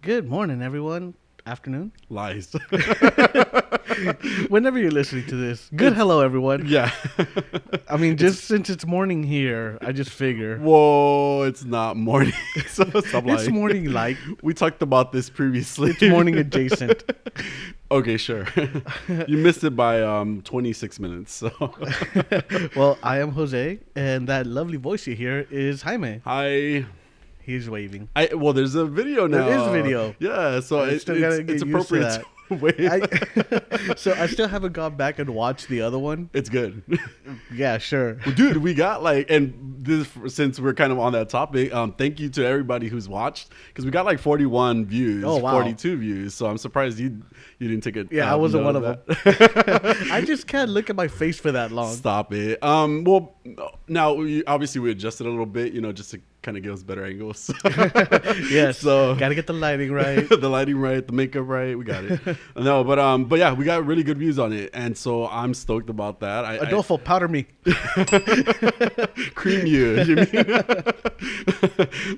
Good morning, everyone. Afternoon. Lies. Whenever you're listening to this. Good hello, everyone. Yeah. I mean, just since it's morning here, I just figure. Whoa, it's not morning. So stop lying. It's morning like. We talked about this previously. It's morning adjacent. Okay, sure. You missed it by 26 minutes. So Well, I am Jose, and that lovely voice you hear is Jaime. hi. He's waving. Well, there's a video now. There is a video. Yeah, so I still gotta get it's used to appropriate. that. So I still haven't gone back and watched the other one. It's good. Yeah, sure. Well, dude, we got and this, since we're kind of on that topic, thank you to everybody who's watched, because we got 41 views, Oh, wow. 42 views. So I'm surprised you didn't take it. Yeah, I wasn't one of them. I just can't look at my face for that long. Stop it. Well, now obviously we adjusted a little bit, just to kind of give us better angles. Yes. So Gotta get the lighting right. the lighting right, the makeup right. We got it. No, but yeah, we got really good views on it, and so I'm stoked about that. Adolfo, powder me. Cream you mean?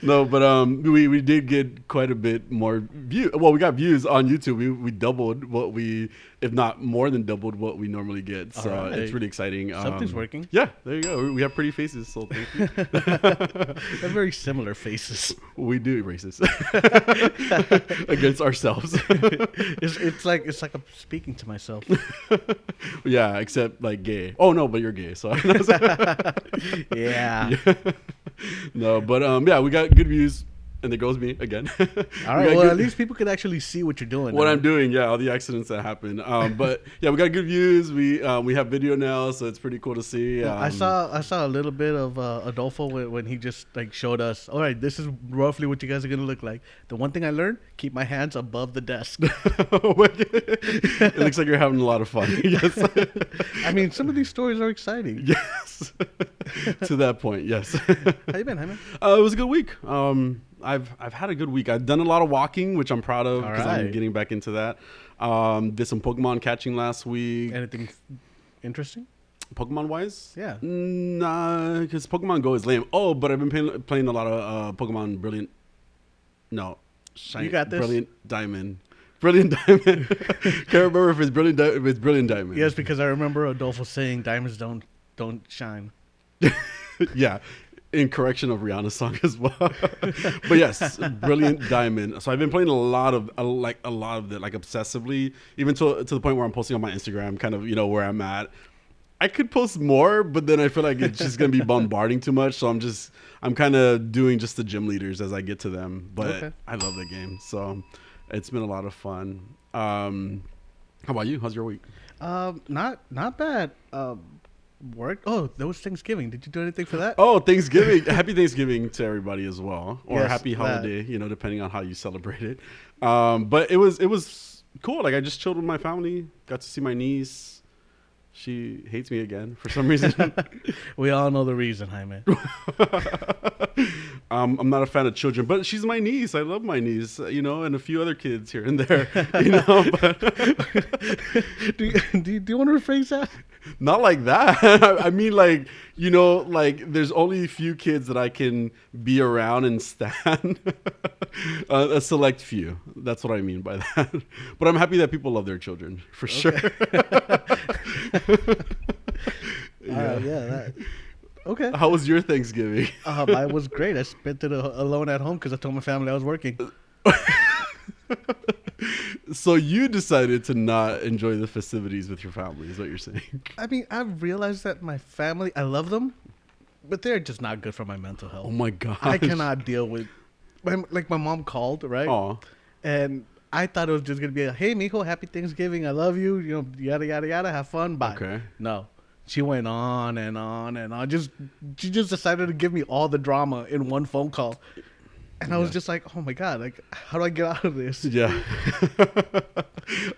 No, but we did get quite a bit more view. Well, we got views on YouTube. We doubled what we, if not more than doubled what we normally get. So All right. it's really exciting. Something's working. Yeah, there you go. We have pretty faces, so thank you. They're very similar faces. We do racist against ourselves. It's like I'm speaking to myself. Yeah, except gay. Oh no, but you're gay, so Yeah. no, but yeah, we got good views, and there goes me again. All right. Well, at least people can actually see what you're doing. What I'm doing, yeah, all the accidents that happen. But yeah, we got good views. We have video now, so it's pretty cool to see. I saw a little bit of Adolfo when he just showed us. All right, this is roughly what you guys are gonna look like. The one thing I learned: keep my hands above the desk. It looks like you're having a lot of fun. Yes. I mean, some of these stories are exciting. Yes. To that point, yes. How you been, Jaime? It was a good week. I've had a good week. I've done a lot of walking, which I'm proud of because I'm getting back into that. Did some Pokemon catching last week. Anything interesting? Pokemon wise? Yeah. Nah, because Pokemon Go is lame. Oh, but I've been playing a lot of Pokemon Brilliant. No. You got this. Brilliant Diamond. Brilliant Diamond. Can't remember if it's Brilliant Diamond. Yes, because I remember Adolfo saying diamonds don't shine. Yeah. In correction of Rihanna's song as well. But yes, Brilliant Diamond. So I've been playing a lot of it, obsessively, even to the point where I'm posting on my Instagram, kind of, where I'm at. I could post more, but then I feel like it's just going to be bombarding too much. So I'm kind of doing just the gym leaders as I get to them. But okay. I love the game. So it's been a lot of fun. How about you? How's your week? Not bad. Work. Oh, that was Thanksgiving. Did you do anything for that? Oh, Thanksgiving. Happy Thanksgiving to everybody as well, or yes, happy holiday, depending on how you celebrate it. But it was cool. I just chilled with my family. Got to see my niece. She hates me again for some reason. We all know the reason, Jaime. I'm not a fan of children, but she's my niece. I love my niece, and a few other kids here and there, But do you want to rephrase that? Not like that. I mean, there's only a few kids that I can be around and stand. A select few. That's what I mean by that. But I'm happy that people love their children, for sure. Yeah. Okay. How was your Thanksgiving? Mine was great. I spent it alone at home because I told my family I was working. So you decided to not enjoy the festivities with your family, is what you're saying? I mean, I've realized that my family, I love them, but they're just not good for my mental health. Oh my God. I cannot deal with, my mom called, right? Aw. And I thought it was just going to be hey, mijo, happy Thanksgiving. I love you. Yada, yada, yada. Have fun. Bye. Okay. No. She went on and on and on. She just decided to give me all the drama in one phone call. And I was just like, oh my God, how do I get out of this? Yeah.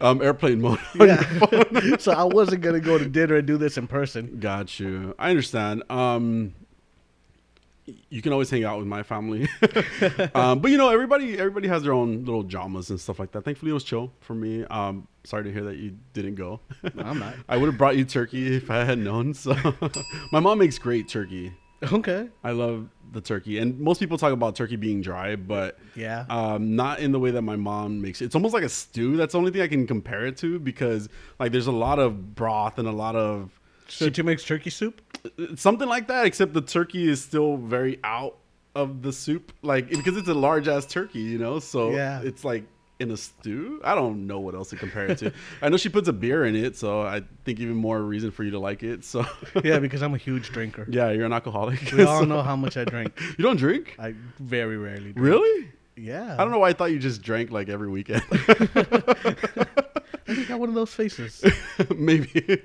Airplane mode. Yeah. So I wasn't going to go to dinner and do this in person. Got you. I understand. You can always hang out with my family. But everybody has their own little dramas and stuff like that. Thankfully it was chill for me. Sorry to hear that you didn't go. No, I'm not. I would have brought you turkey if I had known. So my mom makes great turkey. Okay. I love the turkey, and most people talk about turkey being dry, but Yeah. not in the way that my mom makes it. It's almost like a stew. That's the only thing I can compare it to, because like there's a lot of broth and a lot of So she makes turkey soup? something like that, except the turkey is still very out of the soup, like because it's a large ass turkey, you know. So Yeah. it's like in a stew. I don't know what else to compare it to. I know she puts a beer in it, so I think even more reason for you to like it. So Yeah, because I'm a huge drinker. yeah, you're an alcoholic. We all So- know how much I drink. You don't drink? I very rarely drink. Really? Yeah. I don't know why I thought you just drank like every weekend. I just got one of those faces. Maybe.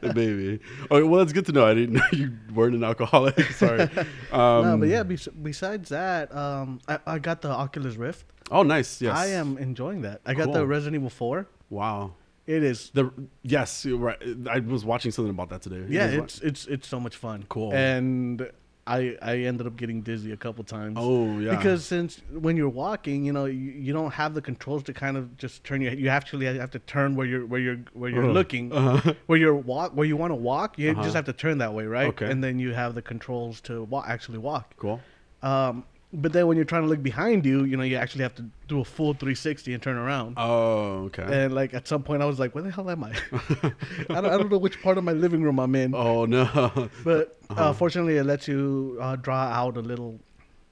Maybe. Okay, well, that's good to know. I didn't know you weren't an alcoholic. Sorry. No, but yeah, besides that, I got the Oculus Rift. Oh, nice. Yes. I am enjoying that. I got Cool. the Resident Evil 4. Wow. It is. Yes, you're right. I was watching something about that today. Yeah, It was it's so much fun. Cool. And I ended up getting dizzy a couple times. Oh, yeah. Because since when you're walking, you know, you don't have the controls to kind of just turn your. You actually have to turn where you're looking, where you want to walk. You just have to turn that way, right? Okay. And then you have the controls to actually walk. Cool. But then when you're trying to look behind you, you know, you actually have to do a full 360 and turn around. Oh, okay. And like at some point, I was like, "Where the hell am I? I don't know which part of my living room I'm in." Oh, no. But fortunately, it lets you draw out a little,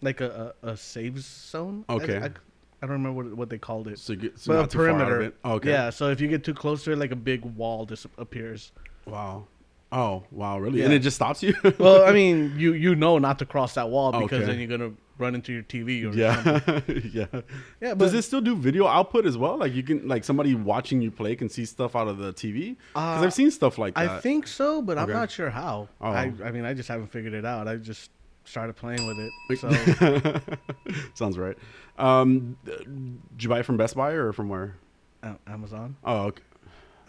like a save zone. Okay. I don't remember what they called it. So, you get, so But not a too far out of perimeter. it. Oh, okay. Yeah. So if you get too close to it, like a big wall appears. Wow. Oh, wow. Really? Yeah. And it just stops you? Well, I mean, you know not to cross that wall because Okay. then you're gonna run into your TV or Yeah. something. Yeah. Yeah, Does but it still do video output as well? Like you can, like somebody watching you play can see stuff out of the TV? Because I've seen stuff like that. I think so, but I'm Okay. not sure how. Oh. I mean, I just haven't figured it out. I just started playing with it. So Sounds right. Did you buy it from Best Buy or from where? Amazon. Oh, okay.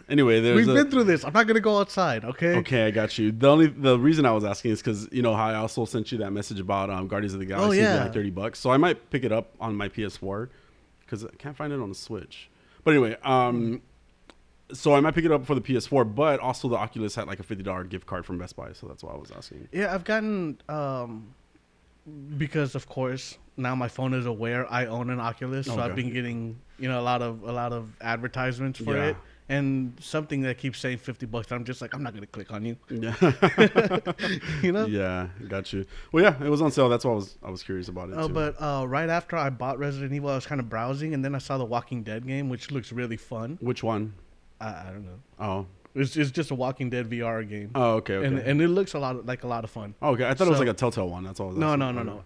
Anyway, there's We've been through this. I'm not gonna go outside. Okay. Okay, I got you. The reason I was asking is because you know how I also sent you that message about Guardians of the Galaxy, yeah. like $30. So I might pick it up on my PS4 because I can't find it on the Switch. But anyway, so I might pick it up for the PS4, but also the Oculus had like a $50 gift card from Best Buy, so that's why I was asking. Yeah, I've gotten because of course now my phone is aware I own an Oculus, so Okay. I've been getting a lot of advertisements for Yeah. it, and something that keeps saying $50. I'm just like, I'm not gonna click on you. Yeah, You know. yeah, got you. Well, yeah, it was on sale. That's why I was curious about it. Oh, too. but right after I bought Resident Evil, I was kind of browsing, and then I saw the Walking Dead game, which looks really fun. Which one? I don't know. Oh, It's just a Walking Dead VR game. oh, okay, okay. And it looks a lot of fun. Oh, okay, I thought it was So- like a Telltale one. That's all. I was No, asking. no.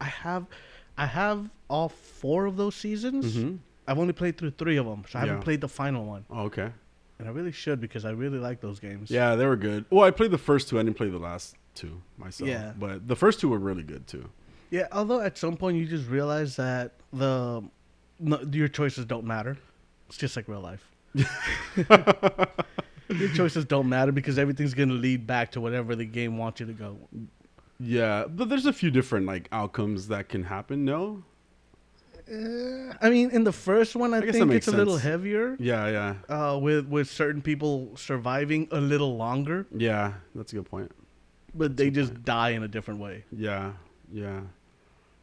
I have all 4 of those seasons. Mhm. I've only played through 3 of them, so I haven't Yeah. played the final one. Oh, okay. And I really should because I really like those games. Yeah, they were good. Well, I played the first 2. I didn't play the last 2 myself. Yeah. But the first 2 were really good too. Yeah, although at some point you just realize that your choices don't matter. It's just like real life. Your choices don't matter because everything's going to lead back to whatever the game wants you to go. Yeah, but there's a few different like outcomes that can happen. No. I mean, in the first one, I guess that think makes it's a little sense. heavier. Yeah, yeah, With certain people surviving a little longer, yeah. That's a good point. but they just die in a different way. Yeah, yeah,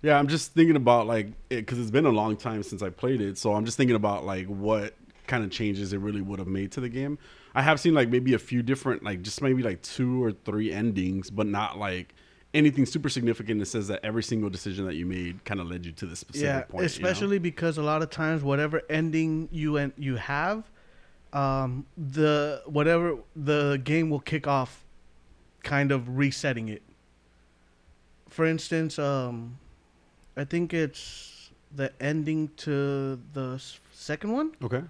yeah. I'm just thinking about like because it's been a long time since I played it, so I'm just thinking about like what kind of changes it really would have made to the game. I have seen like maybe a few different like just maybe like 2 or 3 endings, but not like anything super significant that says that every single decision that you made kind of led you to this specific point. Especially because a lot of times, whatever ending you have, the game will kick off, kind of resetting it. For instance, I think it's the ending to the second one. Okay.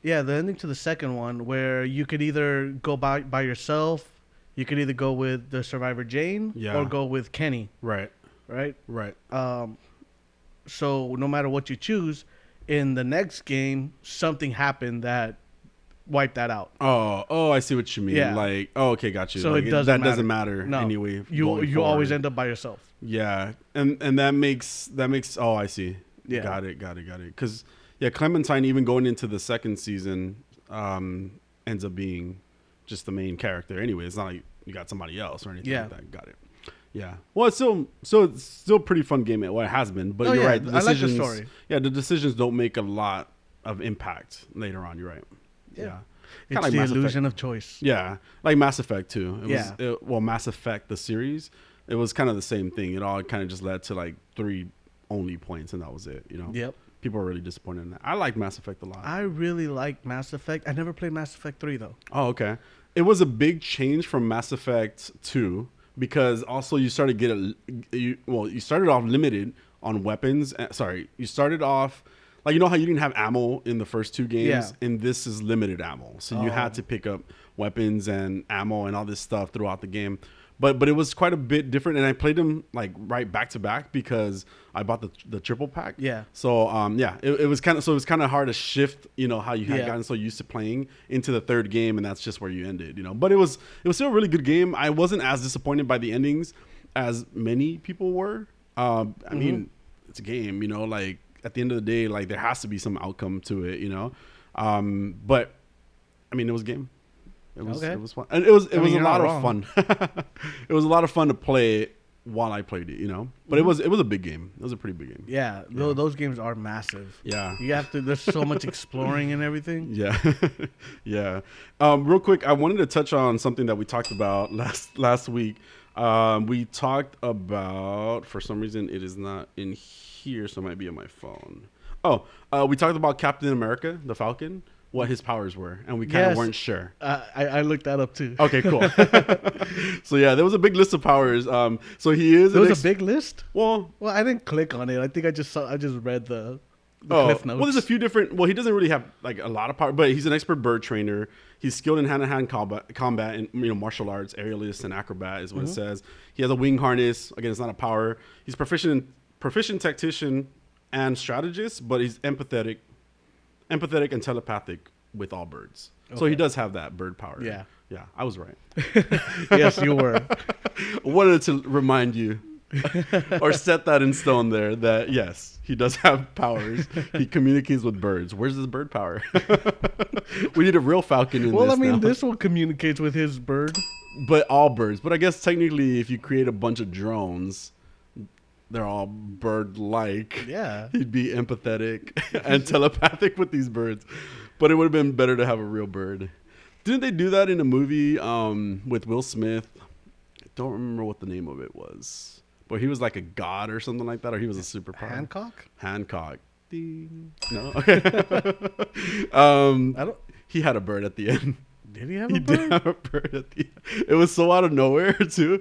Yeah, the ending to the second one where you could either go by yourself, you could either go with the survivor Jane, Yeah. or go with Kenny, Right. right? Right. So no matter what you choose, in the next game, something happened that wiped that out. Oh, I see what you mean. Yeah. Like, oh, okay, got you. So like, it doesn't doesn't matter No, anyway. you going always forward. end up by yourself. Yeah, and that makes. Oh, I see. Yeah. Got it. Because Clementine, even going into the second season, ends up being just the main character. Anyway, it's not like you got somebody else or anything Yeah. like that. Got it. Yeah. Well, it's still a pretty fun game. Well, it has been, but you're right. The I like the decisions, story. yeah, the decisions don't make a lot of impact later on. You're right. Yeah. Kinda It's like the Mass illusion Effect. of choice. Yeah, like Mass Effect too. Yeah. Well, Mass Effect the series, it was kind of the same thing. It all kind of just led to like 3 only points, and that was it. You know. Yep. People are really disappointed in that. I like Mass Effect a lot. I really like Mass Effect. I never played Mass Effect 3 though. Oh, okay. It was a big change from Mass Effect 2 because also you started you started off limited on weapons. You started off like, you know how you didn't have ammo in the first 2 games, Yeah. and this is limited ammo. So you had to pick up weapons and ammo and all this stuff throughout the game. But it was quite a bit different, and I played them like right back to back because I bought the triple pack. Yeah. So it was kind of hard to shift, you know, how you had gotten so used to playing into the 3rd game, and that's just where you ended, you know. But it was still a really good game. I wasn't as disappointed by the endings as many people were. I mean, it's a game, you know. Like at the end of the day, like there has to be some outcome to it, you know. But I mean, it was a game. It was fun, and it was a lot of fun. It was a lot of fun to play while I played it, you know. But it was a big game. It was a pretty big game. Yeah, those games are massive. Yeah, you have to. There's so much exploring and everything. Yeah, yeah. Real quick, I wanted to touch on something that we talked about last week. We talked about, for some reason, it is not in here, so it might be on my phone. Oh, we talked about Captain America, the Falcon. What his powers were, and we kind of weren't sure. I looked that up too. Okay, cool. So yeah, there was a big list of powers. So he is. There was a big list. Well, I didn't click on it. I think I just read the cliff notes. Well, there's a few different. Well, he doesn't really have like a lot of power, but he's an expert bird trainer. He's skilled in hand-to-hand combat and, you know, martial arts, aerialist, and acrobat is what it says. He has a wing harness. Again, it's not a power. He's proficient tactician and strategist, but he's empathetic and telepathic with all birds. Okay. So he does have that bird power. Yeah. Yeah, I was right. Yes, you were. Wanted to remind you or set that in stone there that, yes, he does have powers. He communicates with birds. Where's his bird power? We need a real falcon in this. Well, I mean, now. this one communicates with his bird. But all birds. But I guess technically if you create a bunch of drones, they're all bird-like. Yeah. He'd be empathetic and telepathic with these birds. But it would have been better to have a real bird. Didn't they do that in a movie with Will Smith? I don't remember what the name of it was. But he was like a god or something like that, or he was a superpower. Hancock. Ding. No? Okay. He had a bird at the end. Did he have a bird? He did have a bird at the end. It was so out of nowhere, too.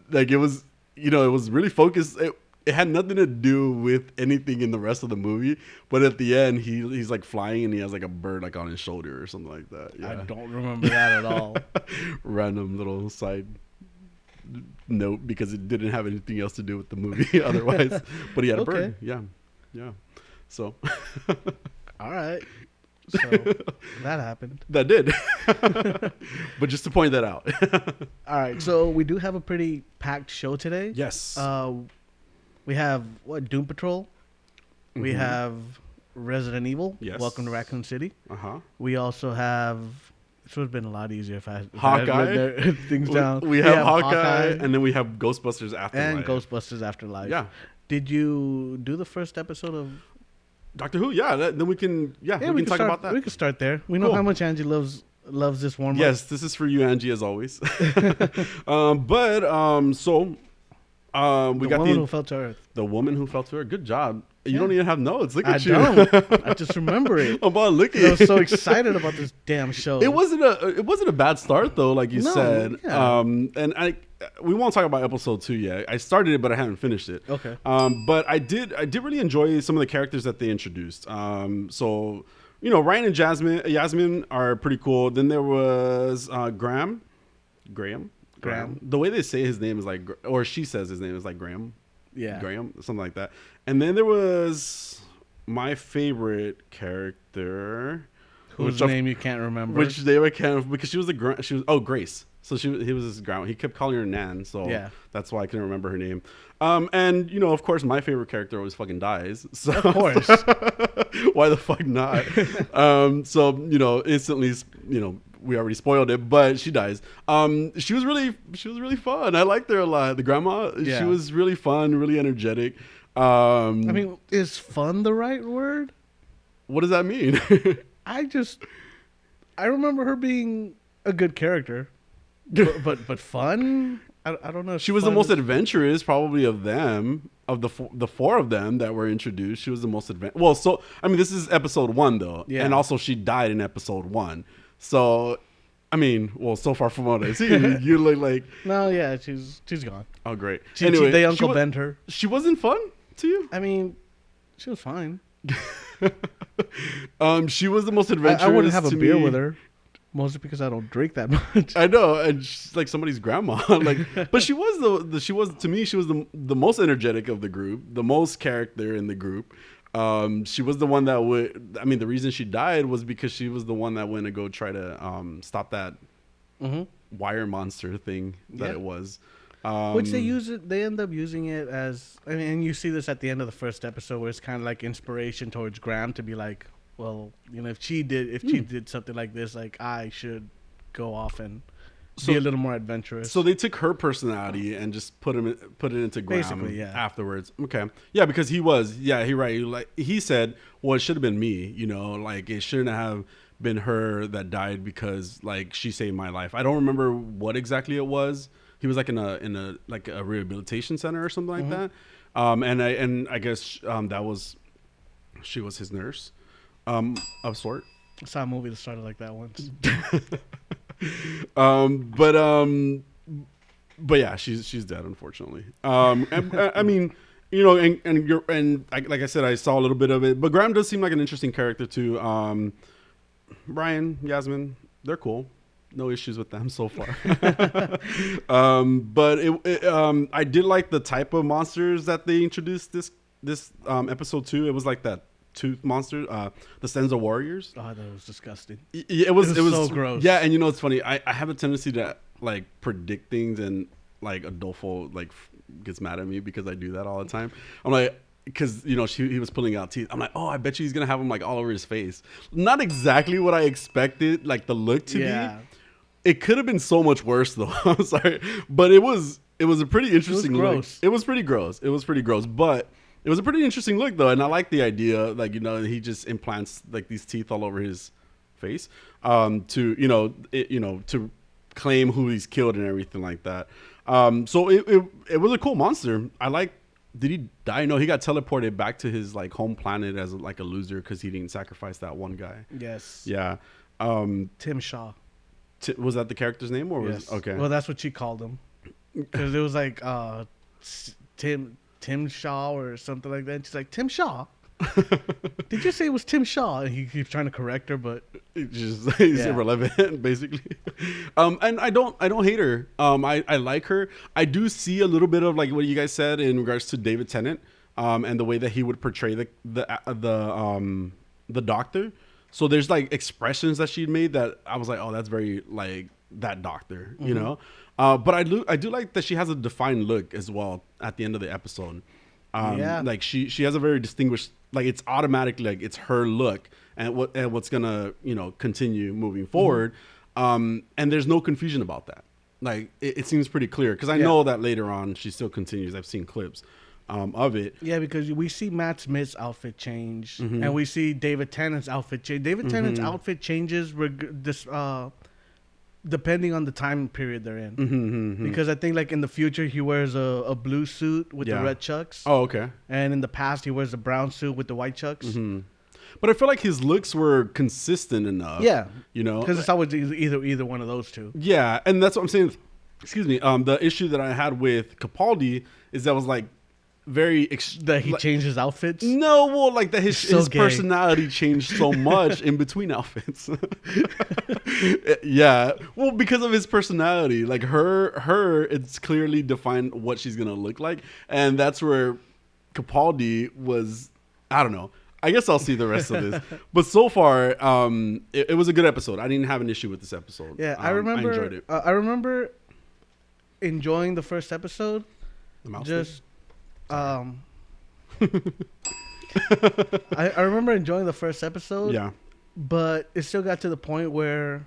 Like, it was... You know, it was really focused. It had nothing to do with anything in the rest of the movie. But at the end, he's like flying and he has like a bird like on his shoulder or something like that. Yeah. I don't remember that at all. Random little side note because it didn't have anything else to do with the movie otherwise. But he had a bird. Yeah. Yeah. So. All right. So that happened. That did. But just to point that out. All right. So we do have a pretty packed show today. Yes. We have Doom Patrol. Mm-hmm. We have Resident Evil. Yes. Welcome to Raccoon City. Uh-huh. We also have... This would have been a lot easier if I Hawkeye. had things down. We have Hawkeye, and then we have Ghostbusters Afterlife. And Ghostbusters Afterlife. Yeah. Did you do the first episode of... Doctor Who? Yeah. Then we can we can talk about that. We can start there. We know how much Angie loves this warm-up. Yes, this is for you, Angie, as always. So we got the woman who fell to Earth. The woman who fell to Earth. Good job. You don't even have notes. Look at you. I don't. I just remember it. I'm about looking. I was so excited about this damn show. It wasn't a bad start though, like you said. Yeah. And we won't talk about episode 2 yet. I started it, but I haven't finished it. Okay. But I did really enjoy some of the characters that they introduced. So you know, Ryan and Yasmin are pretty cool. Then there was Graham. The way they say his name is like, or she says his name is like Graham. Yeah. Graham, something like that. And then there was my favorite character, whose name you can't remember. Which they were kind of, because she was Grace. So he was his ground. He kept calling her Nan, so that's why I couldn't remember her name. And you know, of course, my favorite character always fucking dies. So of course, why the fuck not? So you know, instantly, you know, we already spoiled it, but she dies. She was really fun. I liked her a lot. The grandma, she was really fun, really energetic. I mean, is fun the right word? What does that mean? I remember her being a good character, but fun. I don't know. She was the most adventurous, probably of them, of the four of them that were introduced. She was the most adventurous. Well, so I mean, this is episode 1 though, and also she died in episode 1. So, I mean, well, so far from what I see, you look like no, yeah, she's gone. Oh, great. Anyway, they Uncle Bent her. She wasn't fun to you? I mean, she was fine. She was the most adventurous. I wouldn't have a beer with her. Mostly because I don't drink that much. I know, and she's like somebody's grandma. But she was she was, to me, she was the most energetic of the group, the most character in the group. She was the one that would. I mean, the reason she died was because she was the one that went to go try to stop that wire monster thing that it was. Which they end up using it as. I mean, and you see this at the end of the first episode, where it's kind of like inspiration towards Graham to be like, well, you know, if she did something like this, like I should go off and be a little more adventurous. So they took her personality and just put it into Graham afterwards. Okay, yeah, because he said, well, it should have been me. You know, like it shouldn't have been her that died because like she saved my life. I don't remember what exactly it was. He was like in a like a rehabilitation center or something like that. And I guess she was his nurse. Of sort. I saw a movie that started like that once. But yeah, she's dead, unfortunately. I mean, you know, like I said, I saw a little bit of it, but Graham does seem like an interesting character too. Brian, Yasmin, they're cool. No issues with them so far. But I did like the type of monsters that they introduced this episode 2. It was like that tooth monster, the Senza Warriors. Oh, that was disgusting. It was so gross. Yeah, and you know it's funny. I have a tendency to like predict things, and like Adolfo like gets mad at me because I do that all the time. I'm like, because you know he was pulling out teeth. I'm like, oh, I bet you he's gonna have them like all over his face. Not exactly what I expected, like the look to be. It could have been so much worse though. I'm sorry, but it was a pretty interesting look. It was pretty gross. But it was a pretty interesting look though, and I like the idea, like, you know, he just implants like these teeth all over his face, to claim who he's killed and everything like that. So it was a cool monster. I like. Did he die? No, he got teleported back to his like home planet as like a loser because he didn't sacrifice that one guy. Yes. Yeah. Tim Shaw. Was that the character's name or yes. was okay? Well, that's what she called him because it was like Tim Shaw or something like that. And she's like, Tim Shaw? Did you say it was Tim Shaw? And he keeps trying to correct her, but he's irrelevant, basically. And I don't hate her. I like her. I do see a little bit of like what you guys said in regards to David Tennant, and the way that he would portray the doctor. So there's like expressions that she made that I was like, oh, that's very like that doctor, you know. But I do like that she has a defined look as well at the end of the episode. Like she has a very distinguished, like it's automatically like it's her look and what's gonna, you know, continue moving forward. And there's no confusion about that. Like it seems pretty clear because I know that later on she still continues. I've seen clips of it. Yeah, because we see Matt Smith's outfit change and we see David Tennant's outfit change. David Tennant's outfit changes depending on the time period they're in. Because I think like in the future he wears a blue suit with the red chucks. Oh, okay. And in the past he wears a brown suit with the white chucks. But I feel like his looks were consistent enough. Yeah. You know? Because it's always either one of those two. Yeah, and that's what I'm saying. Excuse me. The issue that I had with Capaldi is that was like that he changed his outfits. No, well, like that his personality changed so much in between outfits. Yeah, well, because of his personality, like her, it's clearly defined what she's gonna look like, and that's where Capaldi was. I don't know. I guess I'll see the rest of this, but so far, it was a good episode. I didn't have an issue with this episode. Yeah, I remember. I enjoyed it. I remember enjoying the first episode. I remember enjoying the first episode. Yeah. But it still got to the point where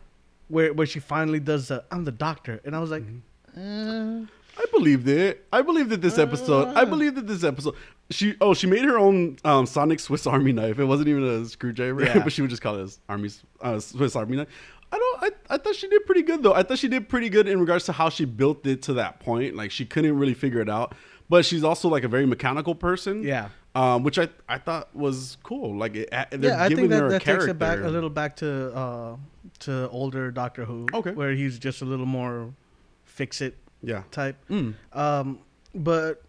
where she finally does the I'm the doctor, and I was like, I believed it. I believed that this episode. She made her own Sonic Swiss Army knife. It wasn't even a screwdriver, Yeah. but she would just call it Swiss Army knife. I thought she did pretty good though. I thought she did pretty good in regards to how she built it to that point. Like she couldn't really figure it out, but she's also like a very mechanical person. yeah. Which I thought was cool. Like they're I giving think her a that takes character. it back a little back to older Doctor Who, Okay. where he's just a little more fix it Yeah. type. But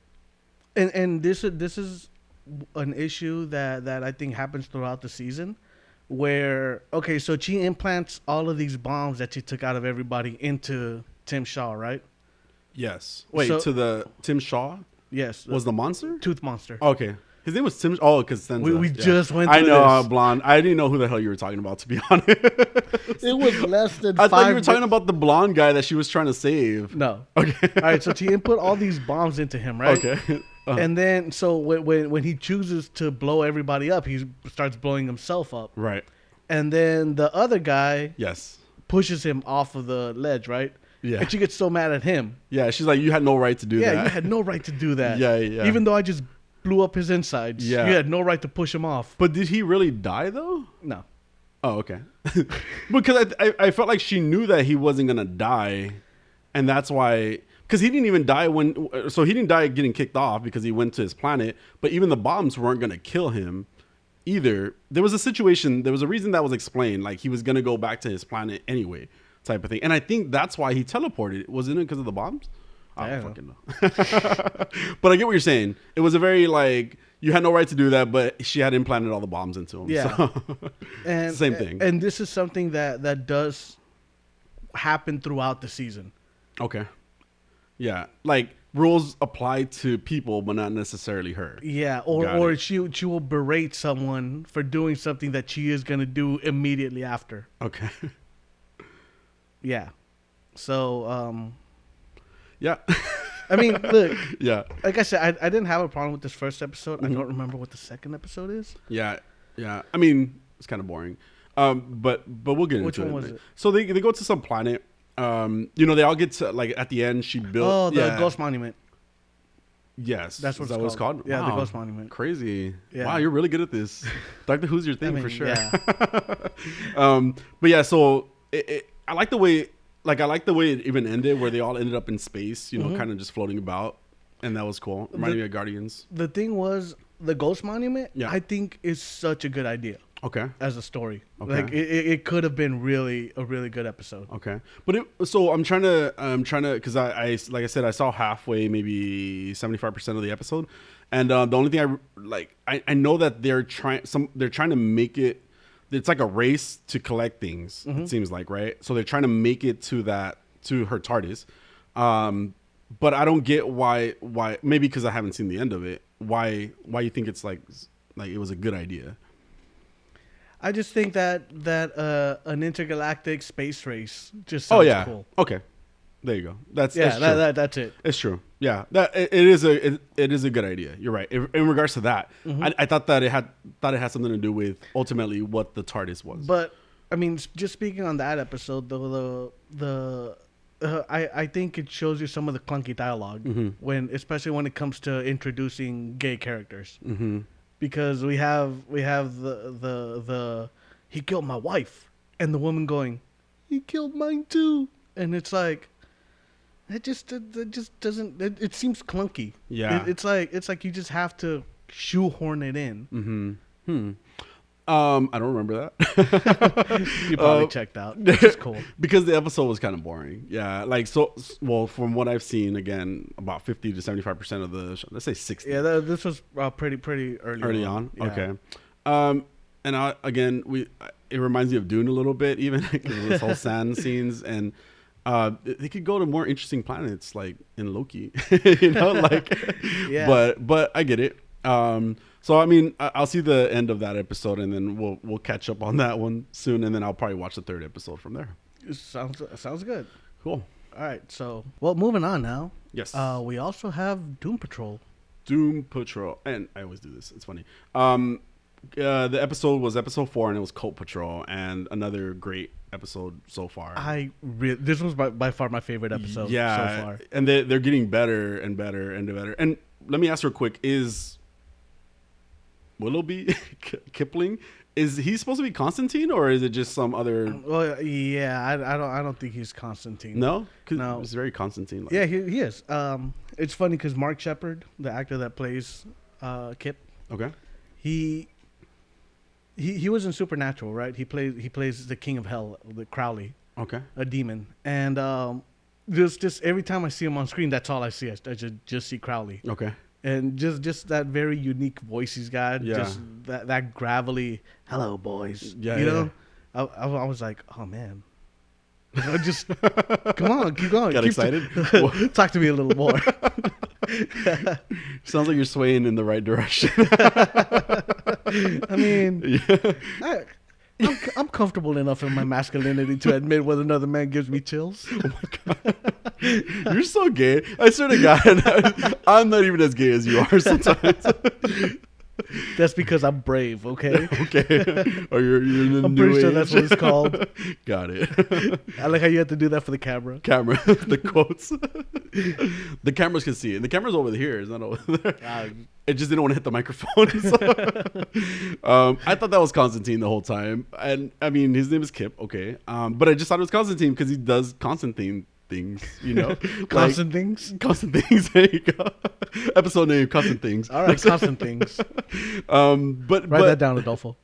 and this is an issue that I think happens throughout the season, where okay, so she implants all of these bombs that she took out of everybody into Tim Shaw, right? Yes. Wait, So- to the Tim Shaw Yes, was the monster? Tooth Monster. Okay. His name was Tim. Oh, because We just went I through know, this. blonde. I didn't know who the hell you were talking about, to be honest. It was less than I 5 thought you were talking about the blonde guy that she was trying to save. No. Okay. All right, so she input all these bombs into him, right? Okay. And then, so when he chooses to blow everybody up, he starts blowing himself up. Right. And then the other guy Yes. pushes him off of the ledge, right? Yeah. And she gets so mad at him. Yeah. She's like, you had no right to do that. Yeah, you had no right to do that. Yeah. Even though I just blew up his insides. Yeah. You had no right to push him off. But did he really die though? No. Oh, okay. Because I felt like she knew that he wasn't gonna die, and that's why. Because he didn't even die he didn't die getting kicked off because he went to his planet. But even the bombs weren't gonna kill him either. There was a reason that was explained. Like he was gonna go back to his planet anyway, type of thing. And I think that's why he teleported. Wasn't it because of the bombs? I don't fucking know. But I get what you're saying. It was a very like you had no right to do that, but she had implanted all the bombs into him. Yeah. So. And Same thing. And this is something that does happen throughout the season. Okay. Yeah. Like rules apply to people, but not necessarily her. Yeah, Got or it. she will berate someone for doing something that she is going to do immediately after. Okay. Yeah. So, Yeah. I mean, look, Yeah. like I said, I didn't have a problem with this first episode. Mm-hmm. I don't remember what the second episode is. Yeah. Yeah. I mean, it's kind of boring. But we'll get Which into one it. was it? So they go to some planet. They all get to like at the end she built. Oh, the yeah. Ghost Monument. Yes. That's what Is that what it's called? Yeah, the Wow. Ghost Monument. Crazy. Yeah. Wow, you're really good at this. Doctor Who's your thing I mean, for sure. yeah. But yeah, so I like the way it even ended, where they all ended up in space, Mm-hmm. kind of just floating about, and that was cool. Reminded me of Guardians. The thing was, the Ghost Monument, Yeah. I think is such a good idea Okay. as a story. Okay. Like, it could have been a really good episode. Okay. But I'm trying to, because I like I said, I saw halfway, maybe 75% of the episode, and the only thing I know that they're trying to make it. It's like a race to collect things. Mm-hmm. It seems like, right? So they're trying to make it to her TARDIS, but I don't get why. Maybe because I haven't seen the end of it. Why you think it's like it was a good idea? I just think that an intergalactic space race just sounds cool. Okay. There you go. That's Yeah, true. that's it. It's true. Yeah, that it is a good idea. You're right. In regards to that, Mm-hmm. I thought that it had something to do with ultimately what the TARDIS was. But I mean, just speaking on that episode, I think it shows you some of the clunky dialogue especially when it comes to introducing gay characters. Mm-hmm. Because we have the he killed my wife, and the woman going, he killed mine too, and it's like. It just doesn't. It seems clunky. Yeah. It's like you just have to shoehorn it in. I don't remember that. You probably checked out, which is cool. Because the episode was kind of boring. Yeah, from what I've seen, again, about 50 to 75% of the show, let's say 60. Yeah, this was pretty early On. Yeah. Okay. It reminds me of Dune a little bit, even because of this whole sand scenes, and they could go to more interesting planets, like in Loki, Yeah. But I get it. So I mean, I'll see the end of that episode, and then we'll catch up on that one soon, and then I'll probably watch the third episode from there. It sounds good. Cool. All right, so moving on now. Yes. We also have Doom Patrol. Doom Patrol, and I always do this. It's funny. The episode was episode 4, and it was Cult Patrol, and another great episode so far. This was by far my favorite episode so far. And they're getting better and better and better. And let me ask real quick: is Willoughby Kipling? Is he supposed to be Constantine, or is it just some other? Well, yeah, I don't think he's Constantine. No, No, it's very Constantine. Yeah, he is. It's funny because Mark Sheppard, the actor that plays Kip, Okay. he was in Supernatural, right? He plays the King of Hell, the Crowley, Okay. a demon, and just every time I see him on screen, that's all I see. I just see Crowley, Okay. and just that very unique voice he's got, Yeah. just that gravelly "Hello, boys," Yeah, you yeah. know. I was like, oh man, just come on, keep going. Got Keep excited? talk to me a little more. Sounds like you're swaying in the right direction. I mean, Yeah. I'm comfortable enough in my masculinity to admit whether another man gives me chills. You're so gay. I swear to God, I'm not even as gay as you are sometimes. That's because I'm brave, okay? Okay. Or you're in the I'm new pretty sure age. that's what it's called. Got it. I like how you have to do that for the camera. Camera, the quotes. The cameras can see it. The camera's over here. It's not over there. It just didn't want to hit the microphone. So. I thought that was Constantine the whole time. And I mean, his name is Kip. Okay. But I just thought it was Constantine because he does Constantine things, you know? Constanthings? Constant Things. There you go. Episode name, Constant Things. All right, Constanthings. But Write that down, Adolfo.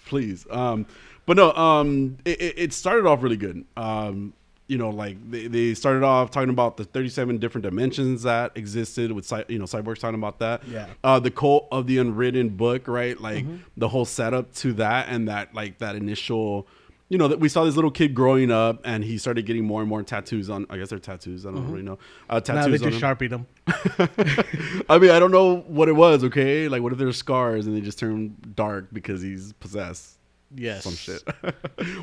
Please. But no, it started off really good. You know, like they started off talking about the 37 different dimensions that existed with, Cyborg's talking about that. Yeah. The cult of the unwritten book, right? Like the whole setup to that, and that initial, that we saw this little kid growing up, and he started getting more and more tattoos on. I guess they're tattoos. I don't really know. Tattoos. Nah, they on just him. Sharpied them. I mean, I don't know what it was. Okay, like what if there's scars and they just turn dark because he's possessed? Yes. Some shit.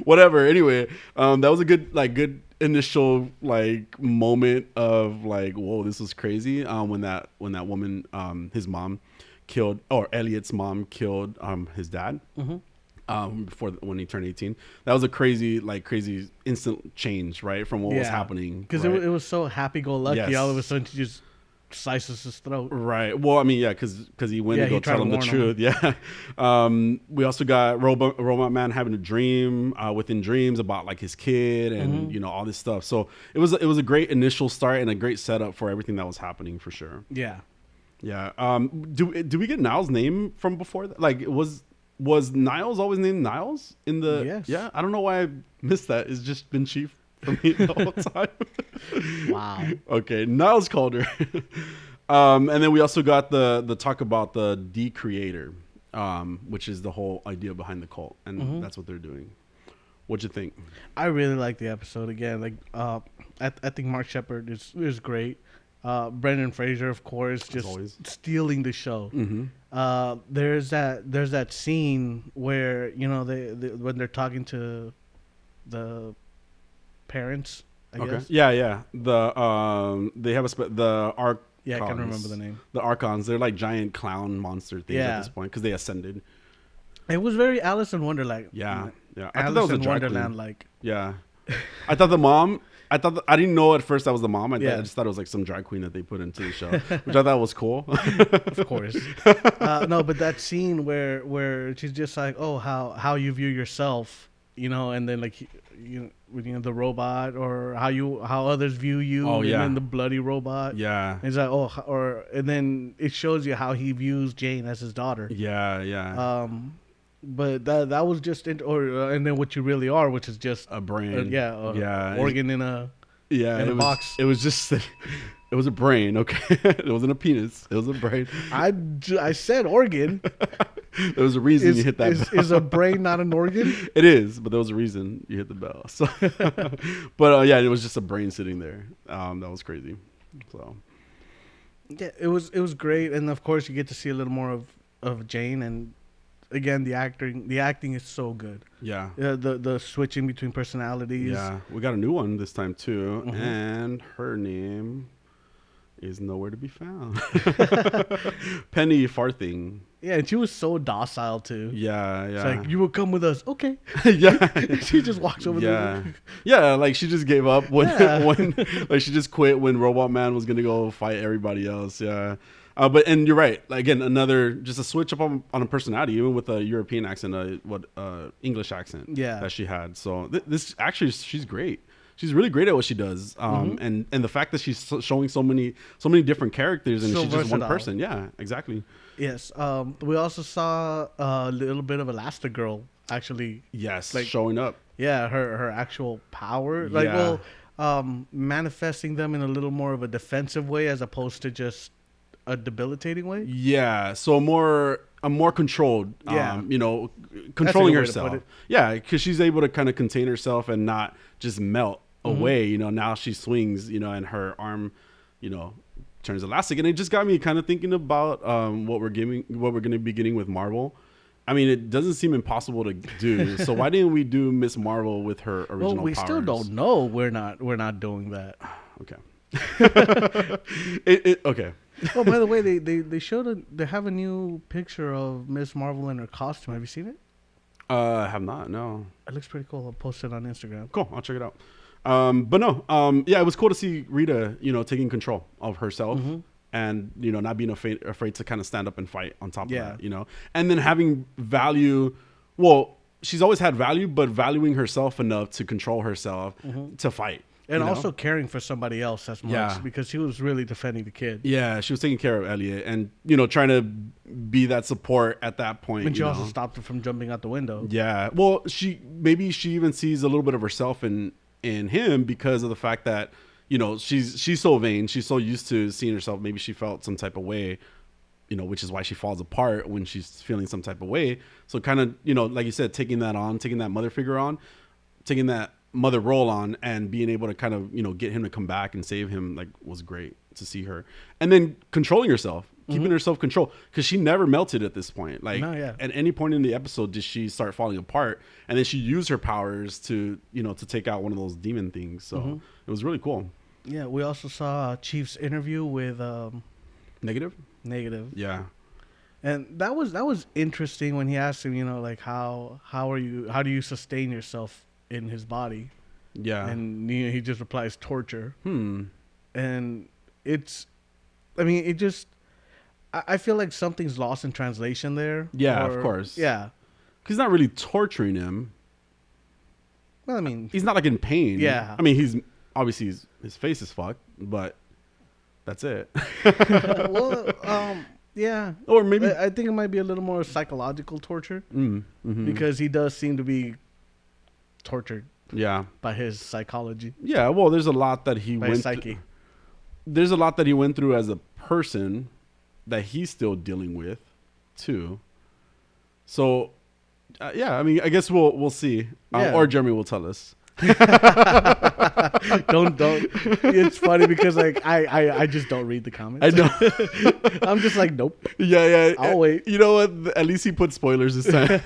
Whatever. Anyway, that was a good initial moment of whoa, this was crazy. When that woman, his mom, killed, or Elliot's mom killed his dad. When he turned 18. That was a crazy instant change, right, from what was happening. Because right? it was so happy-go-lucky. Yes. All of a sudden, she just slices his throat. Right. Well, I mean, yeah, because he went to go tell him the truth. Him. Yeah. We also got Robot Man having a dream within dreams about his kid and all this stuff. So it was a great initial start and a great setup for everything that was happening for sure. Yeah. Yeah. Do we get Niles' name from before that? Was Niles always named Niles in the? Yes. Yeah. I don't know why I missed that. It's just been Chief for me the whole time. Wow. Okay, Niles called her. And then we also got the talk about the D-Creator, which is the whole idea behind the cult, and that's what they're doing. What'd you think? I really like the episode again. I think Mark Sheppard is great. Brendan Fraser, of course, just stealing the show. There's that scene where they when they're talking to the parents. I guess. Yeah. They have the Archons. Yeah, I can't remember the name. The Archons. They're like giant clown monster things at this point because they ascended. It was very Alice in Wonderland. Yeah. I thought that was in Wonderland. Yeah. I thought the mom. I didn't know at first that was the mom. I just thought it was some drag queen that they put into the show, which I thought was cool. Of course. No, but that scene where she's just like, oh, how you view yourself, and then the robot, or how others view you, and then the bloody robot. Yeah. And it's like, and then it shows you how he views Jane as his daughter. Yeah. But that was just and then what you really are, which is just a brain. Organ in a box. It was just it was a brain. Okay, it wasn't a penis. It was a brain. I said organ. There was a reason you hit that bell. Is a brain not an organ? It is, but there was a reason you hit the bell. So, but it was just a brain sitting there. That was crazy. So, yeah, it was great, and of course you get to see a little more of Jane, and again the acting is so good. Yeah. The switching between personalities. Yeah, we got a new one this time too, and her name is nowhere to be found. Penny farting. Yeah, and she was so docile too. Yeah, It's yeah. like, you will come with us. Okay. Yeah. She just walks over Yeah. there. Yeah, like she just gave up when, Yeah. when like she just quit when Robot Man was gonna go fight everybody else. Yeah. But and you're right. Like, again, another just a switch up on a personality, even with a European accent, English accent Yeah. that she had. So this actually, she's great. She's really great at what she does. And the fact that she's showing so many different characters and So she's just one versatile. person. Yeah, exactly. Yes. We also saw a little bit of Elastigirl actually. Yes, Like- showing up. Yeah, her actual power. Like, Yeah. manifesting them in a little more of a defensive way as opposed to just a debilitating way. Yeah, so a more controlled. Yeah. Controlling way to put herself. it. Yeah, because she's able to kind of contain herself and not just melt Mm-hmm. away. Now she swings. And her arm, turns elastic, and it just got me kind of thinking about what we're going to be getting with Marvel. I mean, it doesn't seem impossible to do. So why didn't we do Miss Marvel with her original Well, we powers? still don't know. We're not doing that. Okay. Okay. Oh, by the way, they showed they have a new picture of Miss Marvel in her costume. Have you seen it? I have not. No. It looks pretty cool. I'll post it on Instagram. Cool. I'll check it out. But no. Yeah, it was cool to see Rita, taking control of herself. Mm-hmm. And not being afraid to kind of stand up and fight on top Yeah. of that, and then having value. Well, she's always had value, but valuing herself enough to control herself to fight, And also caring for somebody else as much Yeah. because she was really defending the kid. Yeah, she was taking care of Elliot, and trying to be that support at that point. And she also stopped her from jumping out the window. Yeah, well, she even sees a little bit of herself in him because of the fact that she's so vain, she's so used to seeing herself. Maybe she felt some type of way, which is why she falls apart when she's feeling some type of way. So kind of like you said, taking that mother figure on, taking that mother role on, and being able to kind of get him to come back and save him, like, was great to see her. And then controlling herself, keeping herself control, because she never melted at this point. Like, No, yeah. at any point in the episode did she start falling apart, and then she used her powers to to take out one of those demon things. So it was really cool. Yeah, we also saw Chief's interview with Negative. Negative. Yeah. And that was interesting when he asked him, like, how do you sustain yourself in his body? Yeah. And he just replies, torture. And And I feel like something's lost in translation there. Yeah, of course. Yeah. he's not really torturing him. Well, I mean, He's not like in pain. Yeah. I mean, he's obviously his face is fucked, but that's it. yeah. Or maybe I think it might be a little more psychological torture mhm. because he does seem to be tortured yeah. by his psychology, Yeah, well, there's a lot that he by went his psyche. there's a lot that he went through as a person that he's still dealing with too. So yeah, I mean, I guess we'll see. Yeah. Or Jeremy will tell us. don't. It's funny because like I just don't read the comments. I know. I'm just like, nope. Yeah. I'll wait. You know what? At least he put spoilers this time.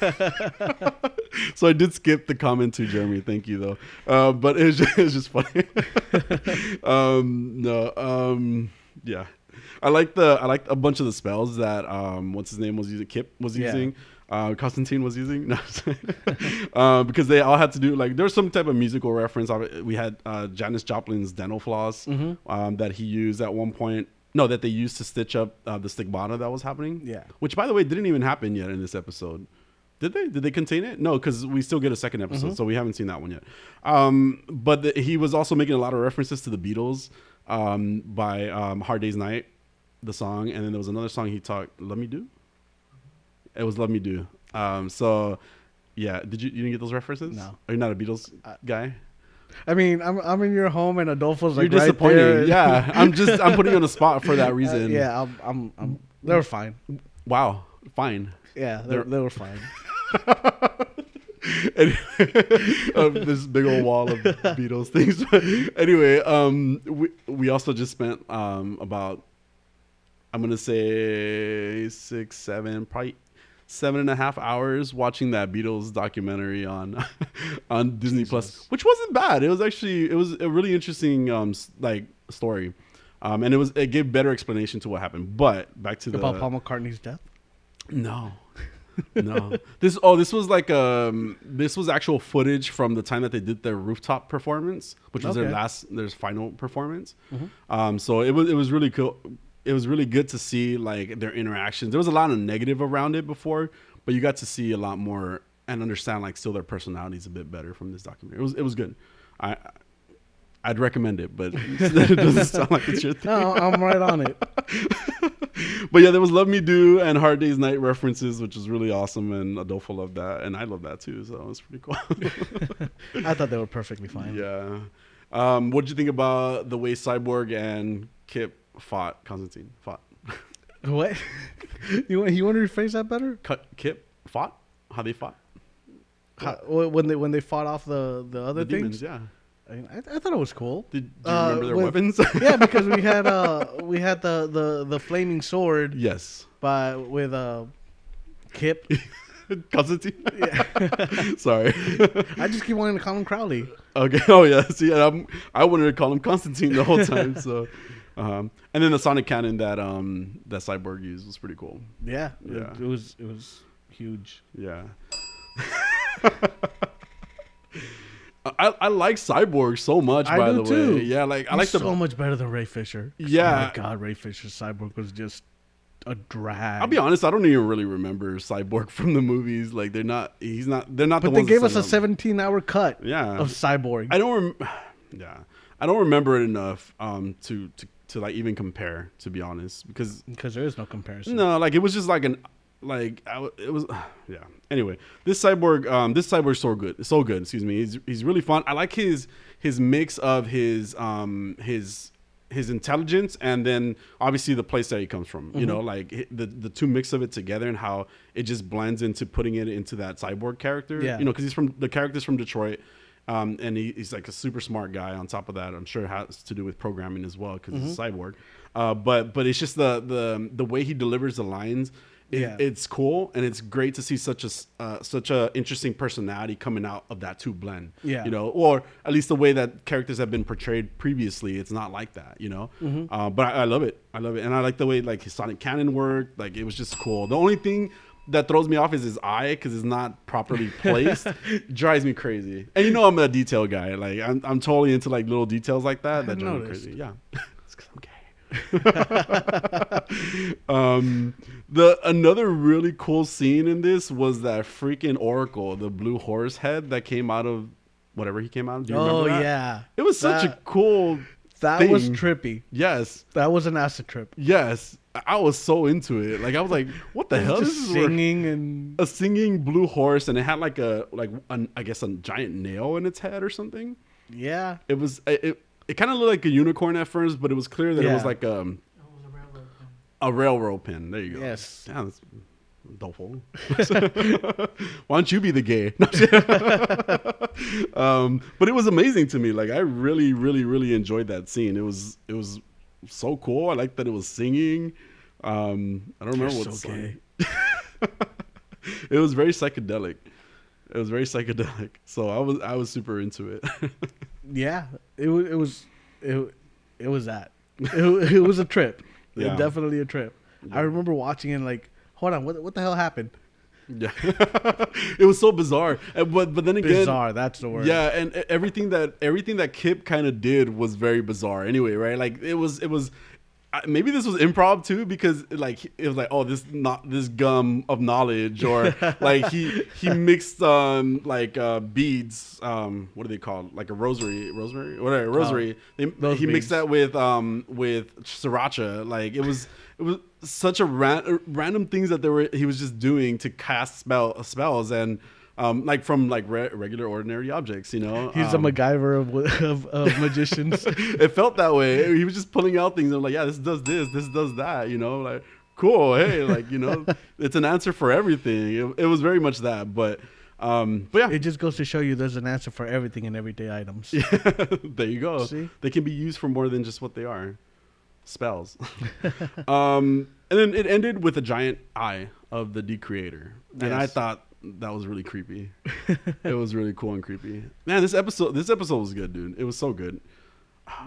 So I did skip the comment to Jeremy. Thank you though. But it was just funny. Yeah. I liked a bunch of the spells that what's his name was using. Kip was Yeah. using. Constantine was using. No, because they all had to do like there's some type of musical reference. We had Janis Joplin's dental floss that he used at one point. No, that they used to stitch up the stigmata that was happening. Yeah. Which, by the way, didn't even happen yet in this episode. Did they? Did they contain it? No, because we still get a second episode, so we haven't seen that one yet. But he was also making a lot of references to the Beatles by Hard Day's Night, the song, and then there was another song he talked. Let Me Do. It was Let Me Do. So, yeah. You didn't get those references? No. Are you not a Beatles guy? I mean, I'm in your home and Adolfo's like You're right disappointing. there. Yeah, I'm putting you on the spot for that reason. Yeah, I'm. They were fine. Wow. Fine. Yeah, they were fine. And, this big old wall of Beatles things. Anyway, we also just spent about, I'm gonna say 6, 7, probably 7.5 hours watching that Beatles documentary on Disney Plus, which wasn't bad. It was a really interesting like story. And it gave better explanation to what happened. But back to About Paul McCartney's death. No. No. This was actual footage from the time that they did their rooftop performance, which was their final performance. So it was really cool. It was really good to see like their interactions. There was a lot of negative around it before, but you got to see a lot more and understand like still their personalities a bit better from this documentary. It was good. I'd recommend it, but it doesn't sound like it's your thing. No, I'm right on it. But yeah, there was Love Me Do and Hard Day's Night references, which was really awesome, and Adolfo loved that, and I love that too, so it was pretty cool. I thought they were perfectly fine. Yeah. What did you think about the way Cyborg and Kip fought? Constantine fought. What? You want to rephrase that better? Kip fought? How they fought? When they fought off the other things? Demons, yeah. I thought it was cool. Do you remember their weapons? Yeah, because we had the flaming sword. Yes. With Kip. Constantine. Yeah. Sorry. I just keep wanting to call him Crowley. Okay. Oh yeah. See, I wanted to call him Constantine the whole time. So, and then the sonic cannon that Cyborg used was pretty cool. Yeah. Yeah. It was huge. Yeah. I like Cyborg so much, by the way. Too. Yeah, like He's so much better than Ray Fisher. Yeah. Oh my God, Ray Fisher's Cyborg was just a drag. I'll be honest, I don't even really remember Cyborg from the movies. Like they're not the ones. But they gave us a 17-hour cut. Yeah. Of Cyborg. I don't remember it enough to like even compare, to be honest, because there is no comparison. No, like it was just like it was yeah. Anyway, this cyborg's so good. Excuse me. He's really fun. I like his mix of his intelligence and then obviously the place that he comes from. You know, like the two mix of it together and how it just blends into putting it into that cyborg character. Yeah. You know, because the character's from Detroit. And he's like a super smart guy. On top of that, I'm sure it has to do with programming as well because he's a cyborg. But it's just the way he delivers the lines. It's cool, and it's great to see such a interesting personality coming out of that two blend. Yeah, you know, or at least the way that characters have been portrayed previously. It's not like that, you know. But I love it. And I like the way like his sonic cannon worked. Like it was just cool. The only thing that throws me off is his eye because it's not properly placed. Drives me crazy. And you know I'm a detail guy. Like I'm totally into like little details like that. That drives me crazy. Yeah, it's because I'm gay. Another really cool scene in this was that freaking Oracle, the blue horse head that came out of whatever he came out of. Do you remember that? Yeah, it was such a cool. That was trippy. Yes, that was an acid trip. Yes, I was so into it. Like I was like, "What the hell?" This is singing and a singing blue horse, and it had like I guess a giant nail in its head or something. Yeah, it was it kind of looked like a unicorn at first, but it was clear that it was like a railroad pin. There you go. Yes. Damn, that's doleful. Why don't you be the gay? But it was amazing to me. Like I really, really, really enjoyed that scene. It was so cool. I liked that it was singing. I don't remember what song. It was very psychedelic. So I was super into it. Yeah, it was that. It was a trip. Yeah. Definitely a trip. Yeah. I remember watching it like, hold on, what the hell happened? Yeah, it was so bizarre. But then again, bizarre. That's the word. Yeah, and everything that Kip kind of did was very bizarre. Anyway, right? Like it was. Maybe this was improv too, because like it was like, oh, this gum of knowledge, or like he mixed beads, what do they call, like a rosemary, rosary. He mixed that with sriracha. Like it was such a random things that he was just doing to cast spells and. Like from like regular ordinary objects, you know. He's a MacGyver of magicians. It felt that way. He was just pulling out things. I'm like, yeah, this does that, you know. Like, cool. Hey, like, you know, it's an answer for everything. It was very much that, but yeah. It just goes to show you there's an answer for everything in everyday items. Yeah, there you go. See? They can be used for more than just what they are. Spells. And then it ended with a giant eye of the Decreator, and I thought that was really creepy. It was really cool and creepy. Man, this episode was good, dude. It was so good.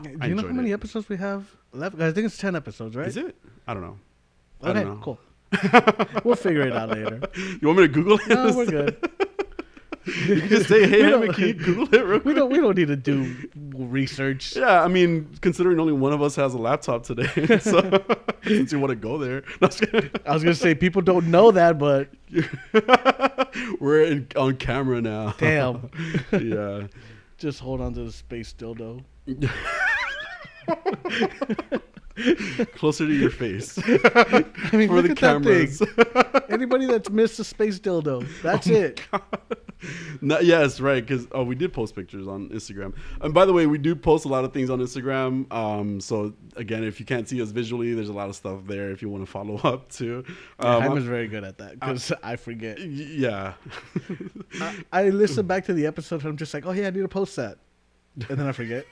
Do you know how many episodes we have left? I think it's 10 episodes, right? Is it? I don't know. Okay, cool. We'll figure it out later. You want me to Google it? No, we're good. You can just say, "Hey, Jaime, can you Google it real quick?" We don't need to do research. Yeah, I mean, considering only one of us has a laptop today, so since you want to go there, no, I was gonna say people don't know that, but we're on camera now. Damn. Yeah. Just hold on to the space dildo. Closer to your face. I mean, for look the at cameras. that thing. Anybody that's missed a space dildo, that's it. No, yes, right. Because we did post pictures on Instagram. And by the way, we do post a lot of things on Instagram. So again, if you can't see us visually, there's a lot of stuff there if you want to follow up too. Jaime's very good at that because I forget. Yeah. I listen back to the episode and I'm just like, oh yeah, I need to post that, and then I forget.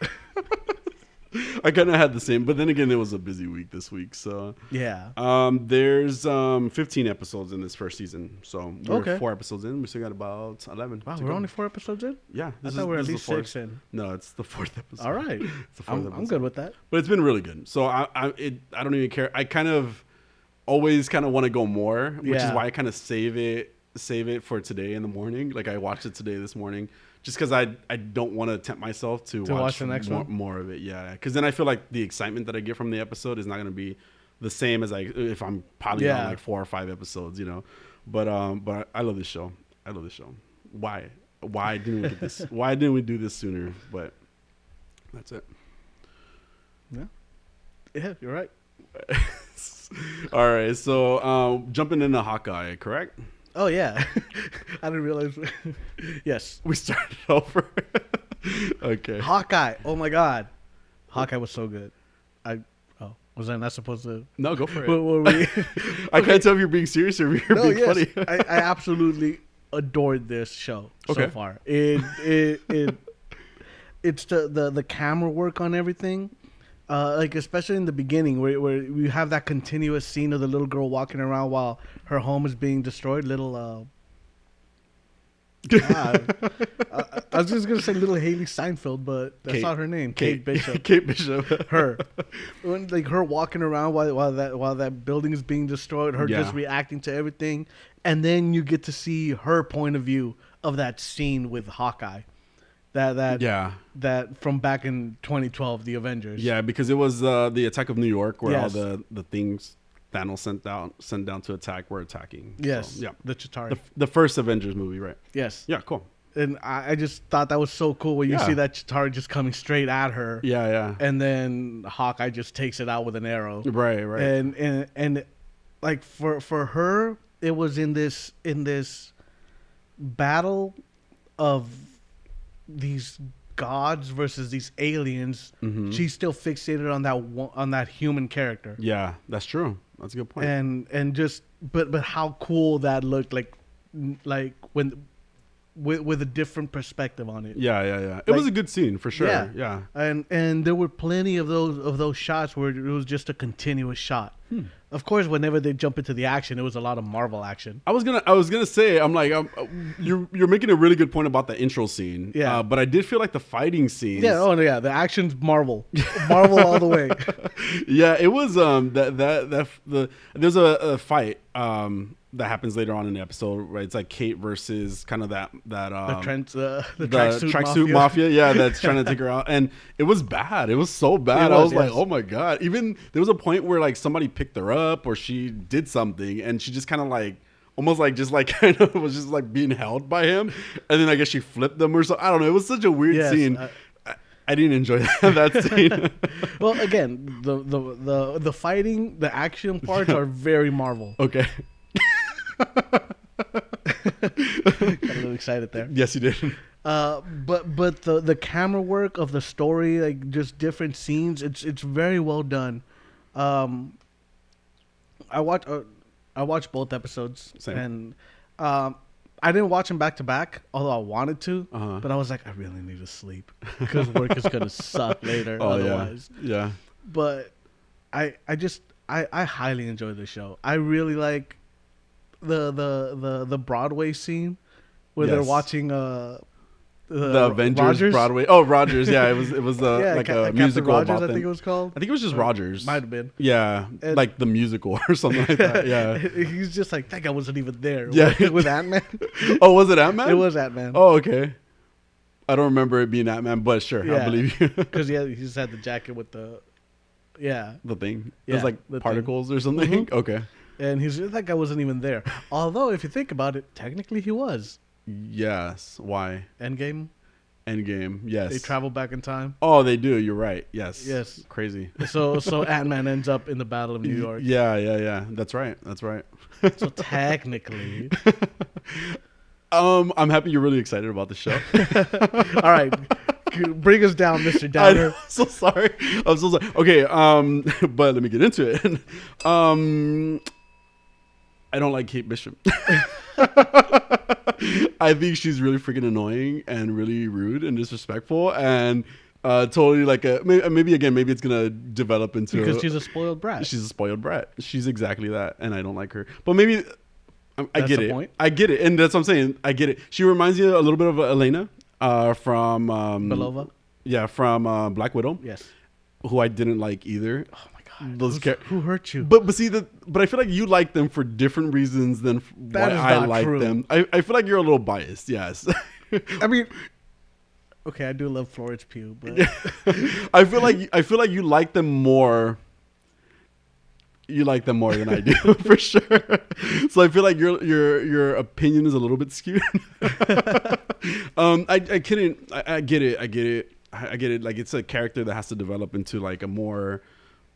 I kind of had the same, but then again, it was a busy week this week. So yeah. There's 15 episodes in this first season. So we're 4 episodes in. We still got about 11. Wow, we're only 4 episodes in? Yeah. I thought we were at least 6 in. No, it's the 4th episode. All right. It's the 4th episode. I'm good with that. But it's been really good. So I don't even care. I kind of always kind of want to go more, which is why I kind of save it for today in the morning. Like I watched it today this morning. Just because I don't want to tempt myself to watch the next more of it, yeah. Because then I feel like the excitement that I get from the episode is not going to be the same as if I'm piling on like 4 or 5 episodes, you know. But I love this show. Why didn't we get this? Why didn't we do this sooner? But that's it. Yeah, you're right. All right, so jumping into Hawkeye, correct? Oh yeah, I didn't realize. Yes, we started over. Okay. Hawkeye. Oh my God, Hawkeye was so good. Was I not supposed to? No, go for it. What were we? I can't tell if you're being serious or if you're being funny. I absolutely adored this show so far. It's the camera work on everything. Like especially in the beginning where you have that continuous scene of the little girl walking around while her home is being destroyed. I was just gonna say little Haley Steinfeld, but that's not her name. Kate Bishop. Kate Bishop. Her, like her walking around while that building is being destroyed. Her just reacting to everything, and then you get to see her point of view of that scene with Hawkeye. That from back in 2012, the Avengers. Yeah, because it was the attack of New York where all the things Thanos sent down to attack were attacking. Yes. So, yeah. The Chitauri. The first Avengers movie, right? Yes. Yeah, cool. And I just thought that was so cool when you see that Chitauri just coming straight at her. Yeah, yeah. And then Hawkeye just takes it out with an arrow. Right, right. And like for her, it was in this battle of these gods versus these aliens. Mm-hmm. She's still fixated on that human character. Yeah, that's true. That's a good point. And just but how cool that looked, like when with a different perspective on it. Yeah, yeah, yeah. It was a good scene for sure. Yeah. And there were plenty of those shots where it was just a continuous shot. Of course, whenever they jump into the action, it was a lot of Marvel action. I was gonna say, I'm like, you're making a really good point about the intro scene. Yeah. But I did feel like the fighting scenes. Yeah. Oh yeah. The action's Marvel all the way. Yeah. It was there's a fight that happens later on in the episode, right? It's like Kate versus kind of the tracksuit mafia. Yeah, that's trying to take her out, and it was bad. It was so bad. I was like, oh my God. Even there was a point where like somebody picked her up or she did something, and she just kind of like almost like just like kind of was just like being held by him, and then I guess she flipped them or something. I don't know. It was such a weird scene. I didn't enjoy that scene. Well, again, the fighting, the action parts are very Marvel. Okay. Got a little excited there. Yes, you did. But the camera work of the story, like just different scenes, it's very well done. I watched both episodes. Same. And I didn't watch them back to back, although I wanted to. But I was like, I really need to sleep because work is gonna suck later otherwise. Yeah. But I highly enjoy the show. I really like the Broadway scene where they're watching the Avengers Rogers? Broadway. Oh, Rogers. Yeah, it was Yeah, like a Captain musical Rogers, about I them. think it was called. I think it was just Rogers. Might have been. Yeah, And- like the musical or something like that. Yeah. He's just like, that guy wasn't even there. Yeah. With Ant-Man. Oh, was it Ant-Man? It was Ant-Man. Oh, okay. I don't remember it being Ant-Man, but sure, I Yeah. believe you. Because he just had the jacket with the, yeah. The thing. It Yeah, was like the particles or something. Mhm. Okay. And that guy wasn't even there. Although, if you think about it, technically he was. Yes. Why? Endgame. Endgame. Yes. They travel back in time. Oh, they do. You're right. Yes. Yes. Crazy. So Ant-Man ends up in the Battle of New York. Yeah. That's right. That's right. So technically. I'm happy you're really excited about the show. All right. Bring us down, Mr. I'm Downer. so sorry. I'm so sorry. Okay. But let me get into it. I don't like Kate Bishop. I think she's really freaking annoying and really rude and disrespectful and totally like maybe it's gonna develop into Because she's a spoiled brat. She's a spoiled brat. She's exactly that, and I don't like her. But maybe I That's get the it. point? I get it, and that's what I'm saying. I get it. She reminds me a little bit of Elena from Belova? Yeah, from Black Widow, Yes. who I didn't like either. Oh my God. Those Who hurt you? But see but I feel like you like them for different reasons than That why is I not like true. them. I feel like you're a little biased. Yes. I mean, okay, I do love Florence Pugh, but I feel like you like them more. You like them more than I do, for sure. So I feel like your opinion is a little bit skewed. I couldn't. I get it. I get it. I get it. Like it's a character that has to develop into like a more,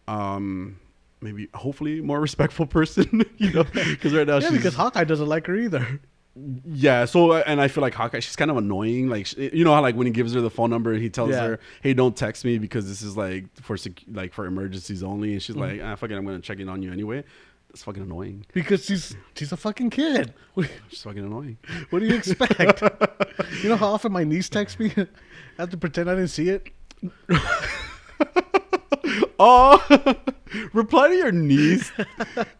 maybe hopefully more respectful person. You know, because right now yeah, she's because Hawkeye doesn't like her either. yeah. So and I feel like Hawkeye, she's kind of annoying. Like you know how like when he gives her the phone number, he tells Yeah. her, "Hey, don't text me because this is like for emergencies only." And she's Mm-hmm. like, fuck it, I'm gonna check in on you anyway. It's fucking annoying. Because she's a fucking kid. She's fucking annoying. What do you expect? You know how often my niece texts me? I have to pretend I didn't see it. Oh, reply to your niece.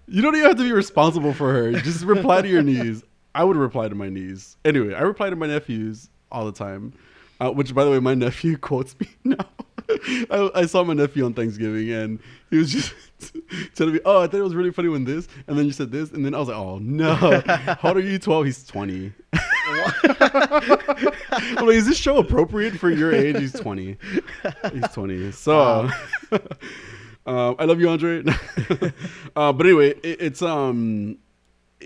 You don't even have to be responsible for her. Just reply to your niece. I would reply to my niece. Anyway, I reply to my nephews all the time. Which, by the way, my nephew quotes me now. I saw my nephew on Thanksgiving, and he was just telling me, "Oh, I thought it was really funny when this, and then you said this, and then I was like, oh no, how old are you? 12? He's 20. I'm like, is this show appropriate for your age? He's 20. He's 20. So, I love you, Andre. But anyway, it's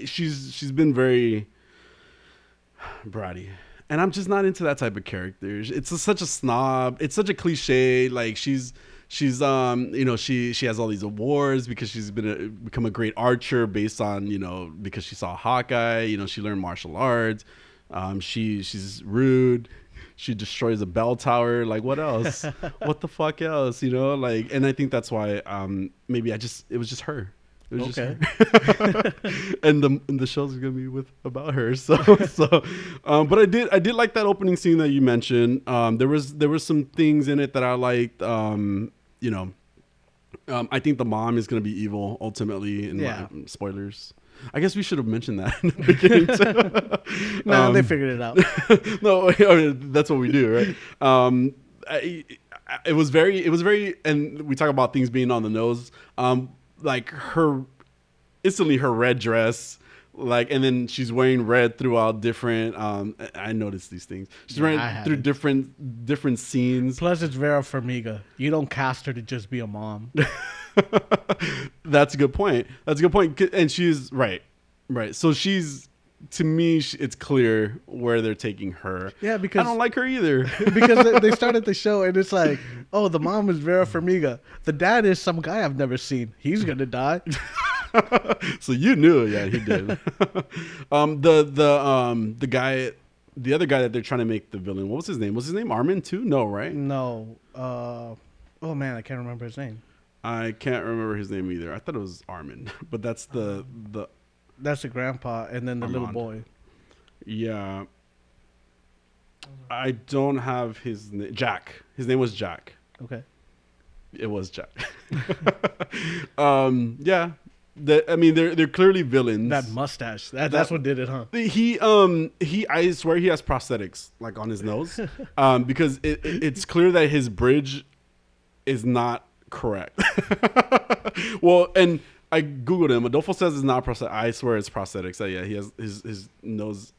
she's been very bratty. And I'm just not into that type of character. It's such a snob. It's such a cliche. Like she's you know, she has all these awards because she's become a great archer based on, you know, because she saw Hawkeye. You know, she learned martial arts. She's rude. She destroys a bell tower. Like what else? What the fuck else? You know, like, and I think that's why maybe it was just her. It was Okay. just her. and the show's gonna be about her. So but I did like that opening scene that you mentioned. There was some things in it that I liked. You know, I think the mom is gonna be evil ultimately. And spoilers. I guess we should have mentioned that in the beginning. No, they figured it out. No, that's what we do, right? It was very, and we talk about things being on the nose. Like instantly her red dress, like, and then she's wearing red throughout different. I noticed these things. She's wearing through different scenes. Plus, it's Vera Farmiga. You don't cast her to just be a mom. That's a good point. And she's right. So she's, to me, it's clear where they're taking her. Yeah, because I don't like her either. because they started the show and it's like, oh, the mom is Vera Farmiga. The dad is some guy I've never seen. He's gonna die. So you knew, yeah, he did. The guy, the other guy that they're trying to make the villain. What was his name? Was his name Armin too? No, right? No. Oh man, I can't remember his name. I can't remember his name either. I thought it was Armin, but that's the. That's the grandpa, and then the little boy. Yeah. I don't have his name. Jack. His name was Jack. Okay. It was Jack. Yeah. I mean, they're clearly villains. That mustache. That's what did it, huh? I swear he has prosthetics like on his nose, because it's clear that his bridge is not correct. Well, and I googled him. Adolfo says it's not prosthetic. I swear it's prosthetics. So yeah, he has his nose.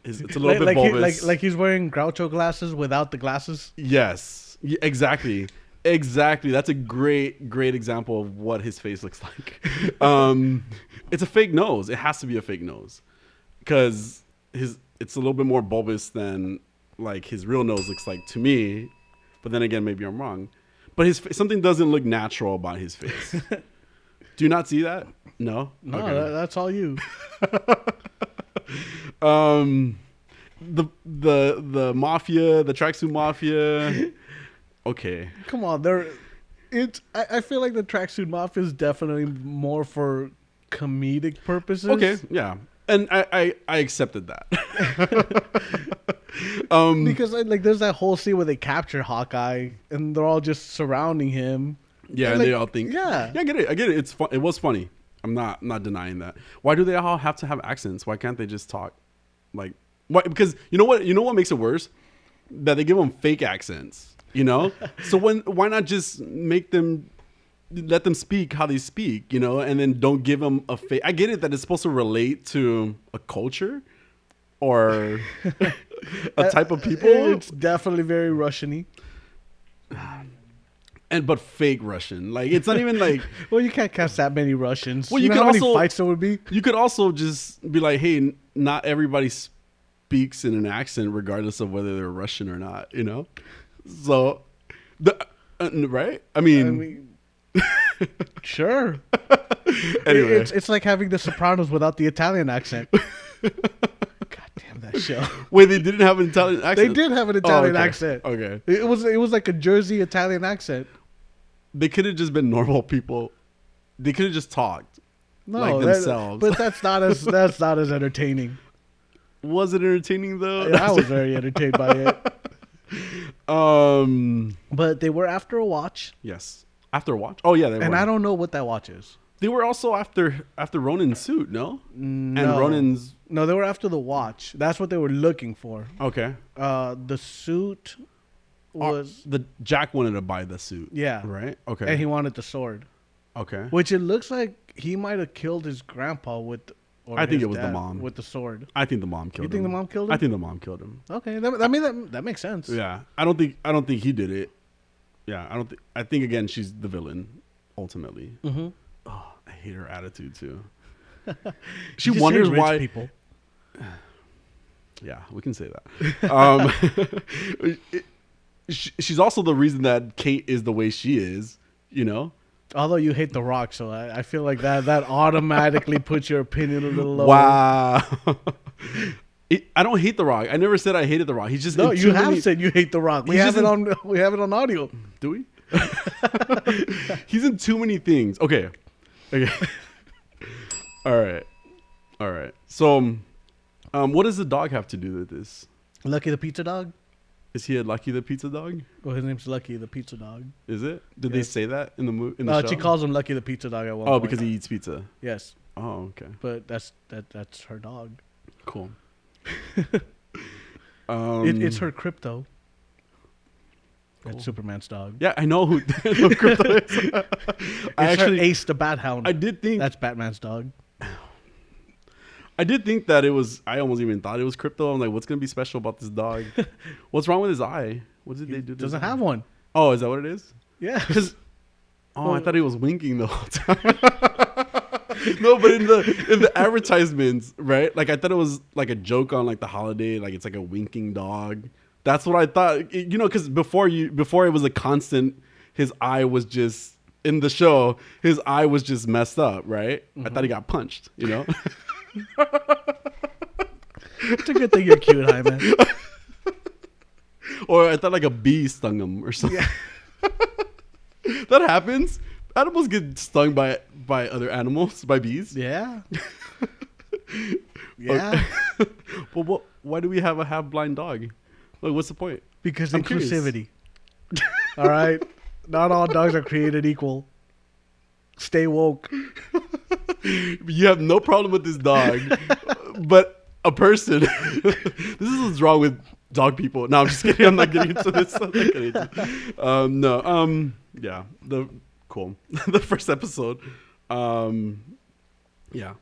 It's a little bit bulbous. Like he's wearing Groucho glasses without the glasses. Yes, exactly. Exactly. That's a great example of what his face looks like. It's a fake nose. It has to be a fake nose because it's a little bit more bulbous than like his real nose looks like to me. But then again, maybe I'm wrong. But something doesn't look natural about his face. Do you not see that? No. No, okay. that's all you. The mafia, the tracksuit mafia. Okay. Come on, I feel like the tracksuit mafia is definitely more for comedic purposes. Okay, yeah. And I accepted that. Because like there's that whole scene where they capture Hawkeye and they're all just surrounding him. Yeah, and they all think yeah, I get it. It's fun. It was funny. I'm not denying that. Why do they all have to have accents? Why can't they just talk? Like, why? Because you know what makes it worse? That they give them fake accents. You know? So why not just let them speak how they speak, you know, and then don't give them a fake. I get it that it's supposed to relate to a culture or a type of people. It's definitely very Russian-y. But fake Russian. Like, it's not even like... Well, you can't cast that many Russians. Well, you know how many fights there would be? You could also just be like, hey, not everybody speaks in an accent regardless of whether they're Russian or not, you know? So, right? I mean sure. Anyway, it's like having The Sopranos without the Italian accent. God damn that show. Wait, they didn't have an Italian accent? They did have an Italian accent. Okay. It was like a Jersey Italian accent. They could have just been normal people. They could have just talked like themselves. But that's not as entertaining. Was it entertaining though? Yeah, I was very entertained by it. But they were after a watch. Yes. After a watch? Oh yeah, they were. And I don't know what that watch is. They were also after Ronan's suit, no? No. And Ronan's... No, they were after the watch. That's what they were looking for. Okay. The suit was... Jack wanted to buy the suit. Yeah. Right? Okay. And he wanted the sword. Okay. Which it looks like he might have killed his grandpa with... I think it was the mom. With the sword. I think the mom killed him. You think the mom killed him? I think the mom killed him. Okay. That makes sense. Yeah. I don't think he did it. Yeah. I think again, she's the villain, ultimately. Mm-hmm. Oh, I hate her attitude too. She wonders why people. Yeah, we can say that. She's also the reason that Kate is the way she is, you know? Although you hate The Rock, so I feel like that automatically puts your opinion a little lower. Wow. I don't hate The Rock. I never said I hated The Rock. He's just... No, you have said you hate The Rock. We have it on audio. Do we? He's in too many things. Okay. All right. So, what does the dog have to do with this? Lucky the pizza dog? Is he a Lucky the pizza dog? Well, his name's Lucky the pizza dog. Is it? Did they say that in the movie? In the show? She calls him Lucky the pizza dog at one point. Oh, because he eats pizza. Yes. Oh, okay. But that's her dog. Cool. It's her crypto. Cool. That's Superman's dog. Yeah, I know who Crypto is. It's her Ace the Bat Hound. I did think that's Batman's dog. I did think that it was. I almost even thought it was Crypto. I'm like, what's gonna be special about this dog? What's wrong with his eye? What did they do? Doesn't have one. Oh, is that what it is? Yeah. I thought he was winking the whole time. No, but in the advertisements, right? Like I thought it was like a joke on like the holiday, like it's like a winking dog. That's what I thought. You know, because before it was a constant. His eye was just in the show. His eye was just messed up, right? Mm-hmm. I thought he got punched. You know. It's a good thing you're cute, Jaime. Or I thought like a bee stung him or something. Yeah. That happens. Animals get stung by other animals, by bees. Yeah. Yeah. Well, why do we have a half-blind dog? Like, what's the point? Because inclusivity. All right? Not all dogs are created equal. Stay woke. You have no problem with this dog, but a person. This is what's wrong with dog people. No, I'm just kidding. I'm not getting into this. I'm not getting into no. Yeah. Cool. The first episode. Yeah.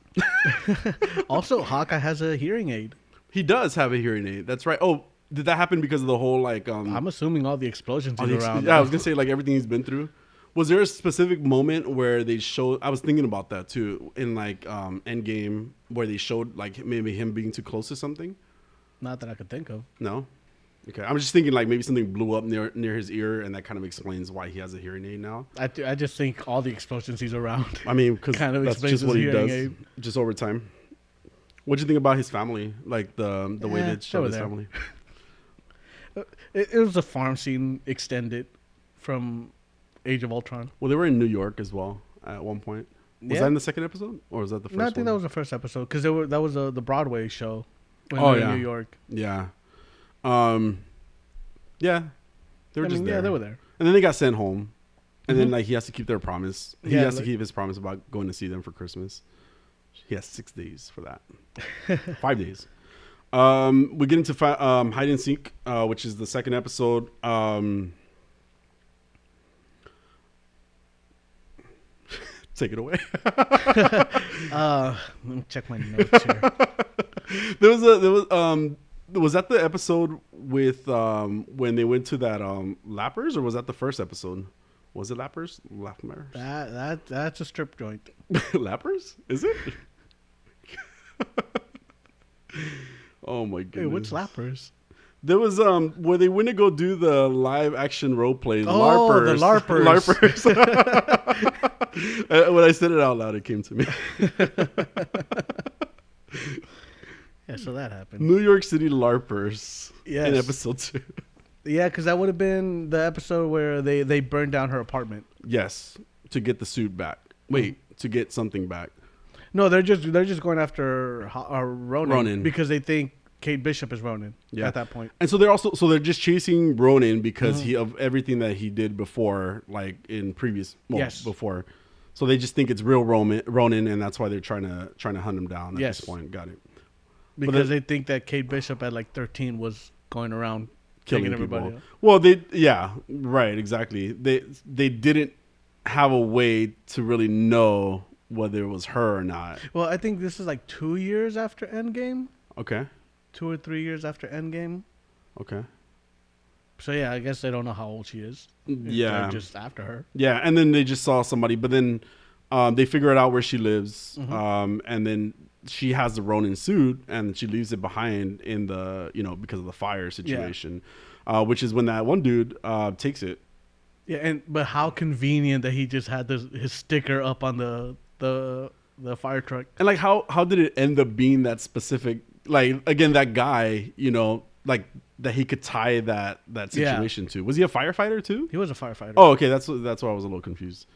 Also, Hawkeye has a hearing aid. He does have a hearing aid. That's right. Oh, did that happen because of the whole like? I'm assuming all the explosions around. Yeah, I was gonna say like everything he's been through. Was there a specific moment where they showed? I was thinking about that too in like Endgame, where they showed like maybe him being too close to something. Not that I could think of. No. Okay, I'm just thinking like maybe something blew up near his ear, and that kind of explains why he has a hearing aid now. I just think all the explosions he's around. I mean, because kind of that's just what he does, aid. just over time. What'd you think about his family? Like the way they showed his family. It was a farm scene extended from Age of Ultron. Well, they were in New York as well at one point. Was that in the second episode, or was that the first? No, I think that was the first episode because that was the Broadway show when they were in New York. Yeah. Yeah. They were just there. Yeah, they were there. And then they got sent home, and then like he has to keep their promise. He has to keep his promise about going to see them for Christmas. He has 6 days for that. 5 days. We get into hide and seek, which is the second episode. Take it away. Let me check my notes here. Was that the episode with when they went to that Lappers, or was that the first episode? Was it Lappers? That's a strip joint. Lappers? Is it? Oh my goodness. Hey, what's Lappers? There was where they went to go do the live action role play. LARPers. The LARPers. When I said it out loud, it came to me. Yeah, so that happened. New York City LARPers. Yes. In episode 2. Yeah, because that would have been the episode where they burned down her apartment. Yes, to get the suit back. Wait, to get something back. No, they're just going after Ronan because they think Kate Bishop is Ronan at that point. And so they're just chasing Ronan because of everything that he did before, like in previous before. So they just think it's real Ronan, and that's why they're trying to hunt him down at this point. Got it. Because they think that Kate Bishop at like 13 was going around killing everybody. Well, right, exactly. They didn't have a way to really know whether it was her or not. Well, I think this is like 2 years after Endgame. Okay. 2 or 3 years after Endgame. Okay. So yeah, I guess they don't know how old she is. Yeah. They're just after her. Yeah, and then they just saw somebody, but then they figure out where she lives, and then she has the Ronin suit, and she leaves it behind in the because of the fire situation, which is when that one dude takes it. Yeah, but how convenient that he just had his sticker up on the fire truck. And like how did it end up being that specific? Like again, that guy, like that he could tie that situation to. Was he a firefighter too? He was a firefighter. Oh, okay. That's why I was a little confused.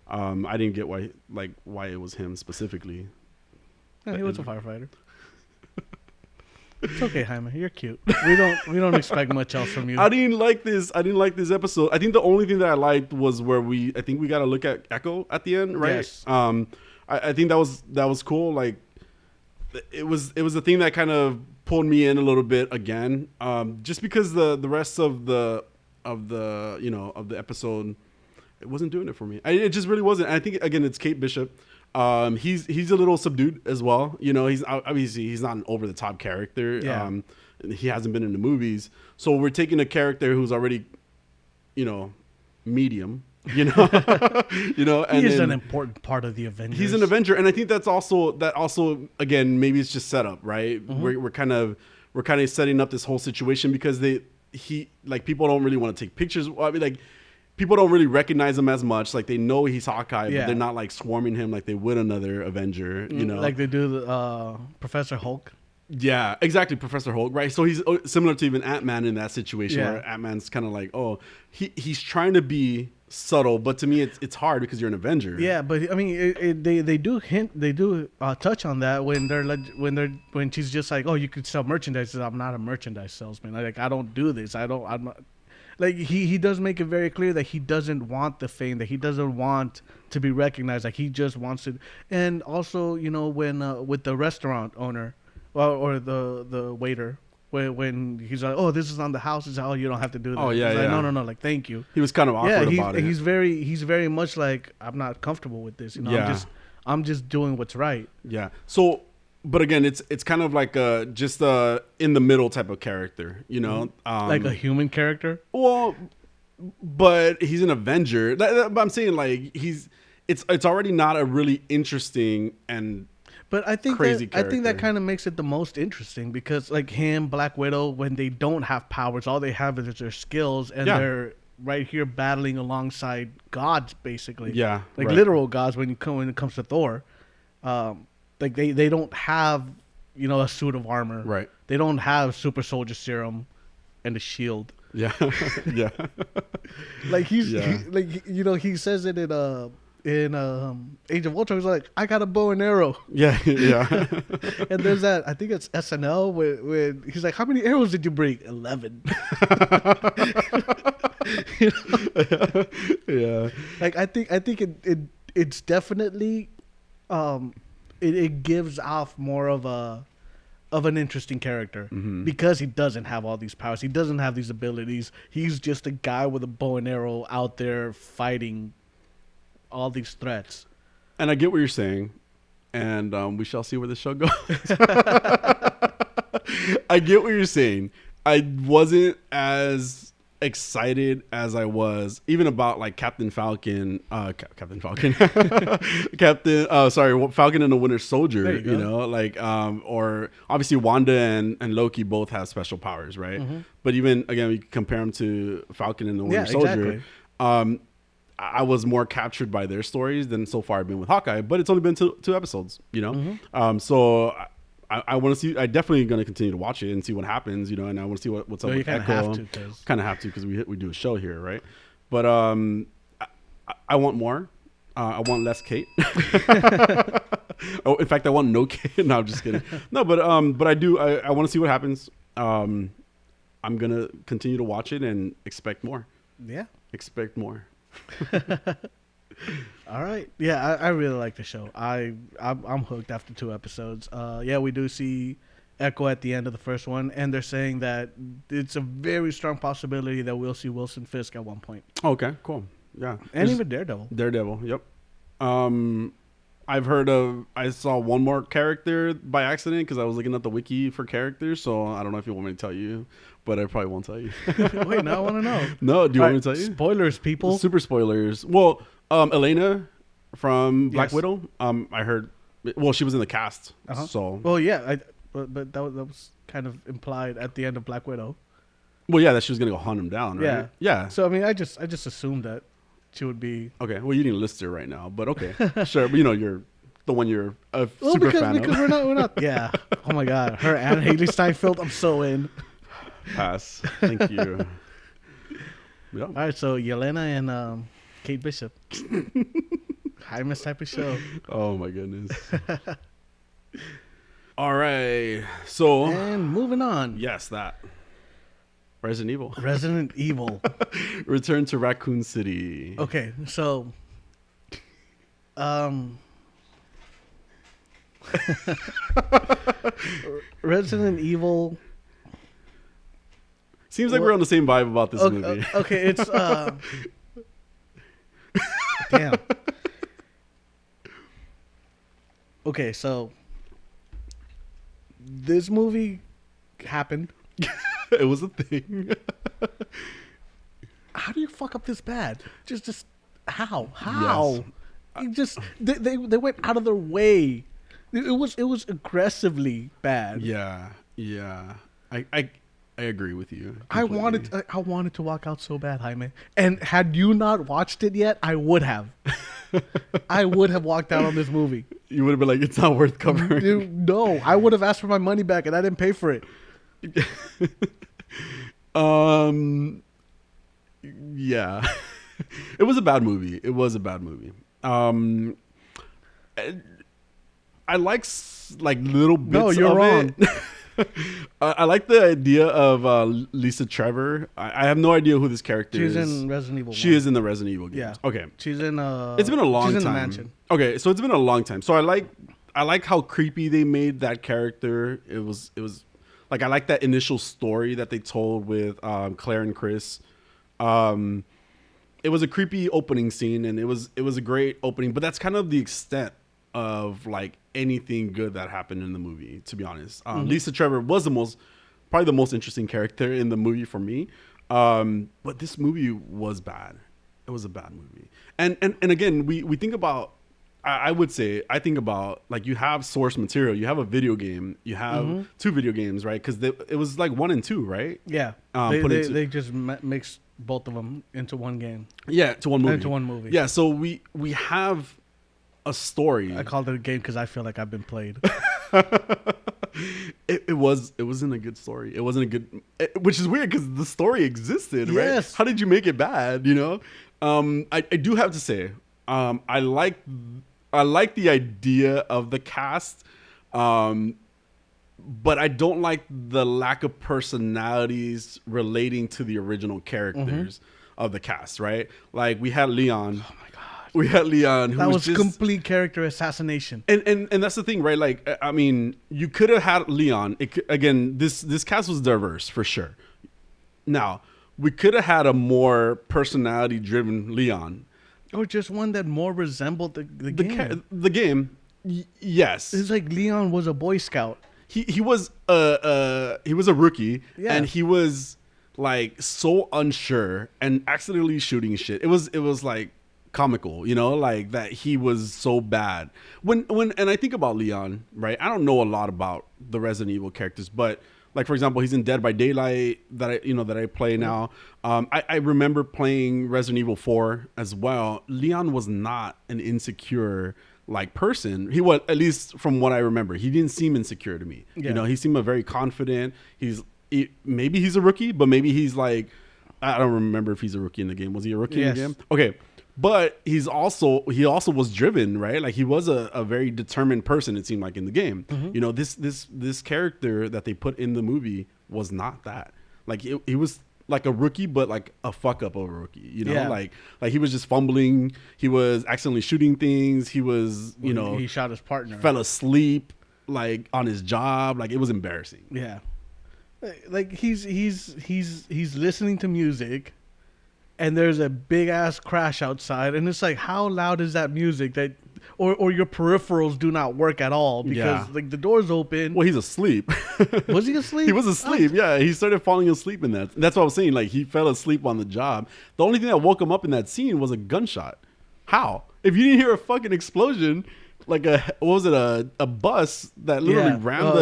I didn't get why it was him specifically. Yeah, he was a firefighter. It's okay, Jaime. You're cute. We don't expect much else from you. I didn't like this episode. I think the only thing that I liked was where we got to look at Echo at the end, right? Yes. I think that was cool. Like it was the thing that kind of pulled me in a little bit again. Just because the rest of the episode, it wasn't doing it for me. It just really wasn't. And I think again, it's Kate Bishop. He's a little subdued as well. He's obviously he's not an over the top character. Yeah. He hasn't been in the movies, so we're taking a character who's already, medium. And he is an important part of the Avengers. He's an Avenger, and I think that's also again maybe it's just set up, right? Mm-hmm. We're kind of setting up this whole situation because people don't really want to take pictures. I mean, like. People don't really recognize him as much. Like they know he's Hawkeye, but they're not like swarming him like they would another Avenger. Like they do Professor Hulk. Yeah, exactly, Professor Hulk, right? So he's similar to even Ant-Man in that situation, where Ant-Man's kind of like, he's trying to be subtle, but to me it's hard because you're an Avenger. Yeah, but I mean, they do touch on that when she's just like, you could sell merchandise. I'm not a merchandise salesman. Like I don't do this. I'm not. Like he does make it very clear that he doesn't want the fame, that he doesn't want to be recognized. Like he just wants it. And also, when with the restaurant owner, well, or the waiter, when he's like, "Oh, this is on the house," he's like, "Oh, you don't have to do that." Oh, yeah, he's like, yeah. No, like, thank you. He was kind of awkward about it. He's very much like, I'm not comfortable with this. Yeah. I'm just doing what's right. Yeah. So, but again, it's kind of like just in the middle type of character, Like a human character. Well, but he's an Avenger. But I'm saying like it's already not a really interesting and But I think crazy that, I think that character. kind of makes it the most interesting because like him, Black Widow, when they don't have powers, all they have is their skills, and Yeah. they're right here battling alongside gods, basically. Yeah, like right. literal gods when it comes to Thor. Like they don't have a suit of armor. Right. They don't have super soldier serum and a shield. Yeah. Yeah. Like Yeah. he says it in Age of Ultron. He's like, I got a bow and arrow. Yeah. Yeah. And there's that, I think it's SNL where he's like, how many arrows did you bring? 11. Yeah. Like I think it's definitely it gives off more of an interesting character because he doesn't have all these powers. He doesn't have these abilities. He's just a guy with a bow and arrow out there fighting all these threats. And I get what you're saying, and we shall see where this show goes. I get what you're saying. I wasn't as excited as I was even about like Captain Falcon, Captain Falcon, Falcon and the Winter Soldier. There you go. Like or obviously Wanda and Loki both have special powers, right? But even again, we compare them to Falcon and the Winter Soldier. Exactly. I was more captured by their stories than so far I've been with Hawkeye, but it's only been two episodes, So I want to see. I definitely going to continue to watch it and see what happens, and I want to see what's up with Echo. Kind of have to because we do a show here, right? But I want more. I want less Kate. In fact, I want no Kate. No, I'm just kidding. No, but I do. I want to see what happens. I'm gonna continue to watch it and expect more. Yeah. Expect more. All right. Yeah, I really like the show. I'm hooked after 2 episodes. Yeah, we do see Echo at the end of the first one, and they're saying that it's a very strong possibility that we'll see Wilson Fisk at one point. Okay, cool. Yeah. And even Daredevil. Daredevil, yep. I saw one more character by accident because I was looking at the wiki for characters, so I don't know if you want me to tell you, but I probably won't tell you. Wait, now I want to know. No, do you want me to tell you? Spoilers, people. Super spoilers. Well, Elena from Black Widow, I heard, well, she was in the cast, so. Well, yeah, but that was kind of implied at the end of Black Widow. Well, yeah, that she was going to go hunt him down, right? Yeah. Yeah. So, I mean, I just assumed that she would be. Okay, well, you didn't list her right now, but okay. Sure, but you're the one you're a super fan of. Because we're not. Yeah. Oh, my God. Her and Haley Steinfeld, I'm so in. Pass. Thank you. Yeah. All right, so Yelena and Kate Bishop. Jaime's type of show. Oh, my goodness. All right. So. And moving on. Yes, that. Resident Evil. Resident Evil. Return to Raccoon City. Okay, so. Resident Evil. Seems like we're on the same vibe about this movie. Okay, it's damn. Okay, so this movie happened. It was a thing. How do you fuck up this bad? Just how? Yes. You just they went out of their way. It was aggressively bad. Yeah. I agree with you. Completely. I wanted to walk out so bad, Jaime. And had you not watched it yet, I would have. I would have walked out on this movie. You would have been like, it's not worth covering. Dude, no, I would have asked for my money back, and I didn't pay for it. Yeah. It was a bad movie. I like little bits. No, you're of wrong. It. I like the idea of Lisa Trevor. I have no idea who this character is. She's in Resident Evil. She is in the Resident Evil games. Yeah. Okay. She's in. It's been a long she's in time. The mansion. Okay, so it's been a long time. So I like how creepy they made that character. It was like, I like that initial story that they told with Claire and Chris. It was a creepy opening scene, and it was a great opening. But that's kind of the extent of like anything good that happened in the movie, to be honest. Lisa Trevor was probably the most interesting character in the movie for me. But this movie was bad. It was a bad movie. And again, we think about, I think about, like, you have source material, you have a video game, you have two video games, right? Because it was like 1 and 2, right? Yeah. They just mixed both of them into one game. Yeah, to one movie. Into one movie. Yeah, so we have a story. I called it a game because I feel like I've been played. It wasn't a good story. It wasn't a good, which is weird because the story existed, right? Yes. How did you make it bad? You know, I do have to say, I like the idea of the cast, but I don't like the lack of personalities relating to the original characters of the cast. Right? Like, we had Leon. Oh my god. We had Leon, who that was just complete character assassination. And that's the thing, right? Like, I mean, you could have had Leon. Again, this cast was diverse for sure. Now, we could have had a more personality-driven Leon, or just one that more resembled the game. The game, yes. It's like Leon was a Boy Scout. He was a rookie, Yeah. and he was like so unsure and accidentally shooting shit. It was like comical, you know, like that he was so bad. When and I think about Leon, right? I don't know a lot about the Resident Evil characters, but like, for example, he's in Dead by Daylight that I play now. I remember playing Resident Evil 4 as well. Leon was not an insecure like person. He was, at least from what I remember, he didn't seem insecure to me. Yeah. You know, he seemed very confident. Maybe he's a rookie, but maybe he's like, I don't remember if he's a rookie in the game. Was he a rookie in the game? Okay. But he also was driven, right? Like, he was a very determined person, it seemed like, in the game. You know, this character that they put in the movie was not that. Like, he was like a rookie, but like a fuck up of a rookie. You know, like he was just fumbling. He was accidentally shooting things. He was, he shot his partner. Fell asleep like on his job. Like, it was embarrassing. Yeah, like he's listening to music. And there's a big ass crash outside, and it's like, how loud is that music that, or your peripherals do not work at all because like the door's open. Well, he's asleep. Was he asleep? He was asleep. Yeah, he started falling asleep in that. That's what I was saying. Like, he fell asleep on the job. The only thing that woke him up in that scene was a gunshot. How? If you didn't hear a fucking explosion, like a bus that literally rammed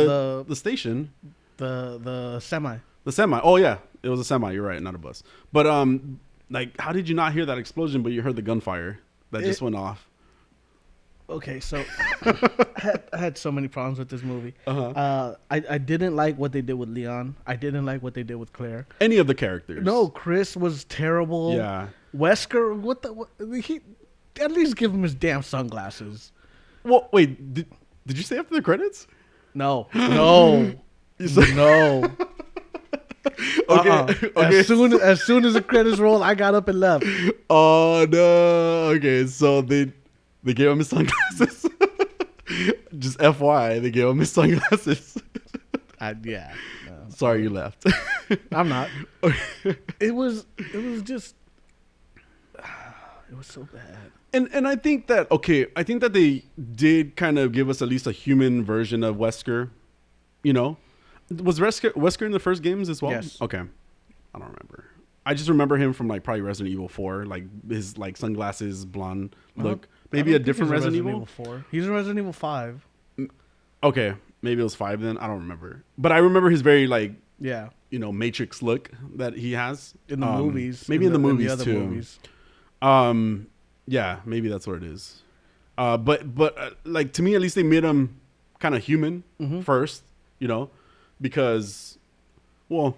the station. The semi. The semi. Oh yeah, it was a semi. You're right, not a bus. But like, how did you not hear that explosion, but you heard the gunfire that just went off? Okay, so I had so many problems with this movie. I didn't like what they did with Leon. I didn't like what they did with Claire. Any of the characters? No, Chris was terrible. Yeah. Wesker, he at least give him his damn sunglasses. Well, wait, did you say after the credits? No. You said no. Okay. As soon as the credits rolled, I got up and left. Oh no. Okay, so they gave him his sunglasses. Just FYI, they gave him his sunglasses. Yeah. No. Sorry you left. I'm not. It was just it was so bad. And I think that they did kind of give us at least a human version of Wesker, you know? Was Wesker in the first games as well? Yes. Okay. I don't remember. I just remember him from like probably Resident Evil 4, like his like sunglasses, blonde look. Maybe a different Resident Evil 4. He's in Resident Evil 5. Okay, maybe it was 5 then. I don't remember. But I remember his very like Matrix look that he has in the movies. Maybe in the movies other too. Movies. Yeah, maybe that's what it is. But like, to me at least, they made him kind of human first, you know. Because, well,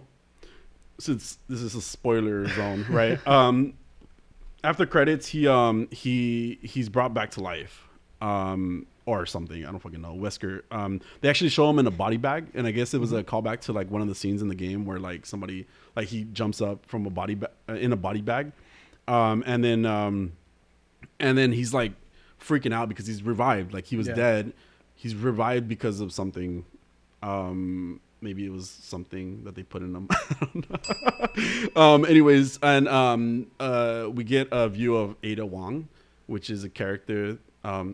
since this is a spoiler zone, right? After credits, he's brought back to life, or something. I don't fucking know. Wesker. They actually show him in a body bag, and I guess it was a callback to like one of the scenes in the game where like somebody like he jumps up from a in a body bag, and then he's like freaking out because he's revived. Like he was dead. He's revived because of something. Maybe it was something that they put in him. Anyways, and we get a view of Ada Wong, which is a character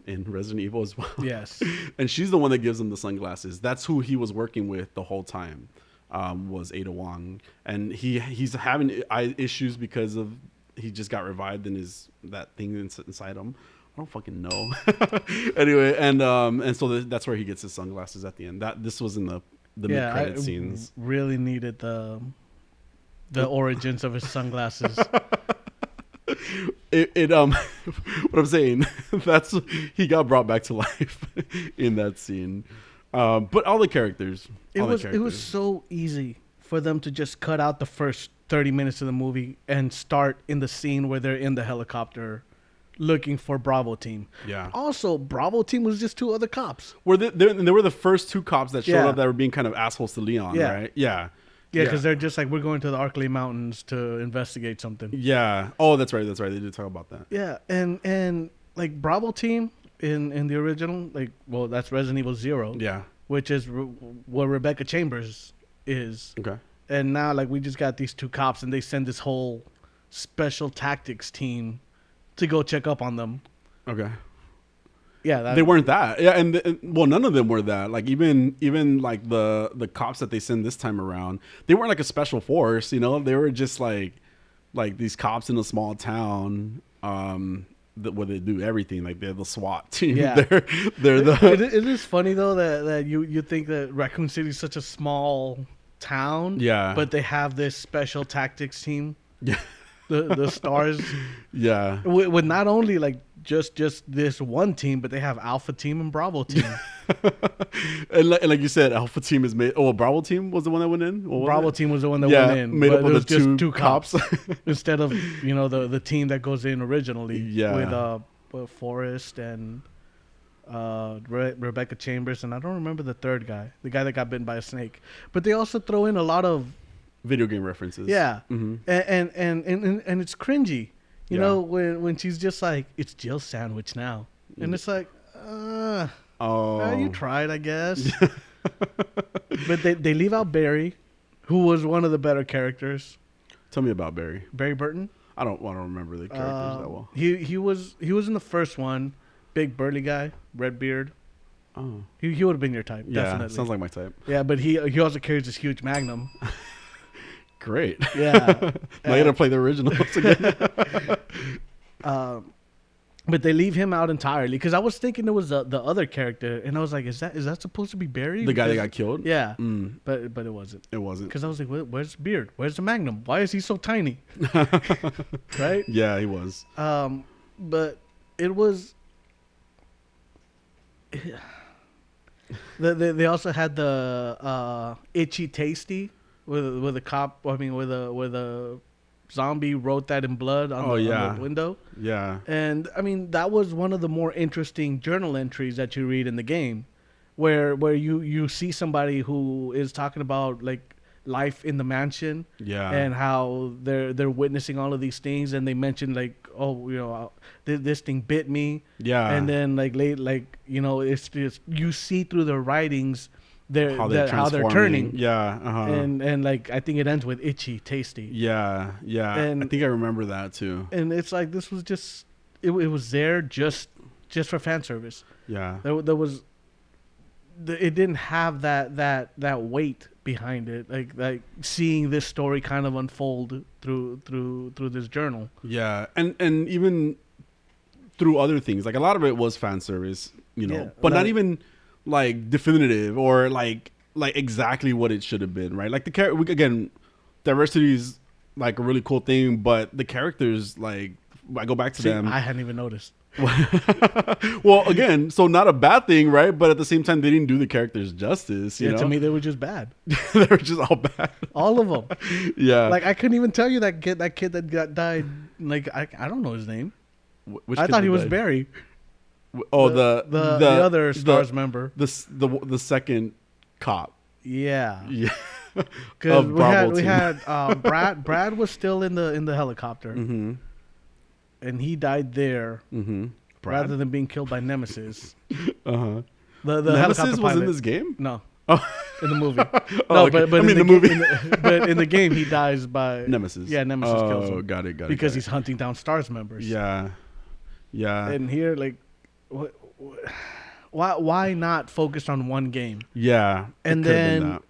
in Resident Evil as well. Yes. And she's the one that gives him the sunglasses. That's who he was working with the whole time, was Ada Wong. And he's having eye issues because of he just got revived in that thing inside him. I don't fucking know. Anyway, and so that's where he gets his sunglasses at the end. This was in the mid-credit scenes. Really needed the origins of his sunglasses. What I'm saying, he got brought back to life in that scene. But all the characters, it was so easy for them to just cut out the first 30 minutes of the movie and start in the scene where they're in the helicopter looking for Bravo Team. Yeah. Also, Bravo Team was just two other cops. They were the first two cops that showed up that were being kind of assholes to Leon, right? Yeah. Yeah, because they're just like, we're going to the Arklay Mountains to investigate something. Yeah. Oh, that's right. They did talk about that. Yeah, and like Bravo Team in the original, like, well, that's Resident Evil 0. Yeah. Which is where Rebecca Chambers is. Okay. And now, like, we just got these two cops, and they send this whole special tactics team to go check up on them. Okay. Yeah, they weren't that. Yeah, and none of them were that. Like even like the cops that they send this time around, they weren't like a special force. You know, they were just like these cops in a small town. Where they do everything. Like they're the SWAT team. Yeah, they're the. It is funny though that you think that Raccoon City is such a small town. Yeah. But they have this special tactics team. Yeah. The stars. Yeah. With not only like just this one team, but they have Alpha Team and Bravo Team. and like you said, Alpha Team is made. Oh, Bravo Team was the one that went in. Bravo Team was the one that went in. Made up of was just two cops instead of the team that goes in originally. Yeah. With Forrest and Rebecca Chambers, and I don't remember the third guy, the guy that got bitten by a snake. But they also throw in a lot of video game references. Yeah. Mm-hmm. And it's cringy. You know, when she's just like, it's Jill's sandwich now. And it's like, you tried, I guess. But they leave out Barry, who was one of the better characters. Tell me about Barry. Barry Burton? I don't remember the characters that well. He was in the first one. Big burly guy, red beard. Oh. He would have been your type, definitely. Sounds like my type. Yeah, but he also carries this huge magnum. Great. Yeah. Now you gotta play the original once again. But they leave him out entirely because I was thinking it was the other character, and I was like, is that supposed to be Barry? The guy that got killed? Yeah. But it wasn't. It wasn't. Because I was like, where's the beard? Where's the magnum? Why is he so tiny? Right? Yeah, he was. But it was. They also had the itchy tasty with a cop. I mean, with a zombie wrote that in blood on the window. Yeah. And I mean, that was one of the more interesting journal entries that you read in the game, where you see somebody who is talking about like life in the mansion. Yeah. And how they're witnessing all of these things, and they mentioned like, this thing bit me. Yeah. And then it's just you see through their writings how they're turning. Yeah. Uh-huh. And like I think it ends with itchy tasty. Yeah. And I think I remember that too. And it's like this was just it was there just for fan service. Yeah. There was it didn't have that weight behind it, like seeing this story kind of unfold through this journal. Yeah. And even through other things, like a lot of it was fan service, but not even like definitive or like exactly what it should have been, right? Like again, diversity is like a really cool thing, but the characters, like I go back to them. I hadn't even noticed. Well, again, so not a bad thing, right? But at the same time, they didn't do the characters justice. You know? To me, they were just bad. They were just all bad. All of them. Yeah. Like I couldn't even tell you that kid that died. Like I don't know his name. Which I thought he was Barry. Oh, the other Stars member. The second cop. Yeah. Yeah. Because Of we Bravo had team. Brad. Brad was still in the helicopter, Mm-hmm. and he died there Mm-hmm. rather than being killed by Nemesis. Uh-huh. The helicopter Nemesis was pilot. in this game? No, Oh. in the movie. Oh, No, okay. but I mean, in the the movie. but in the game he dies by Nemesis. Yeah, Nemesis kills Oh, him got it. because he's hunting down Stars members. Yeah. Yeah. And here, like, why not focus on one game? Yeah. And then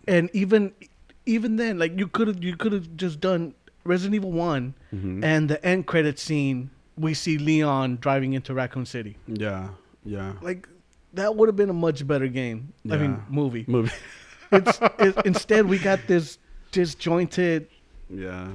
even then, like you could have just done Resident Evil 1 Mm-hmm. and the end credit scene. We see Leon driving into Raccoon City. Yeah. Yeah. Like that would have been a much better game. I mean, movie. Instead, we got this disjointed Yeah.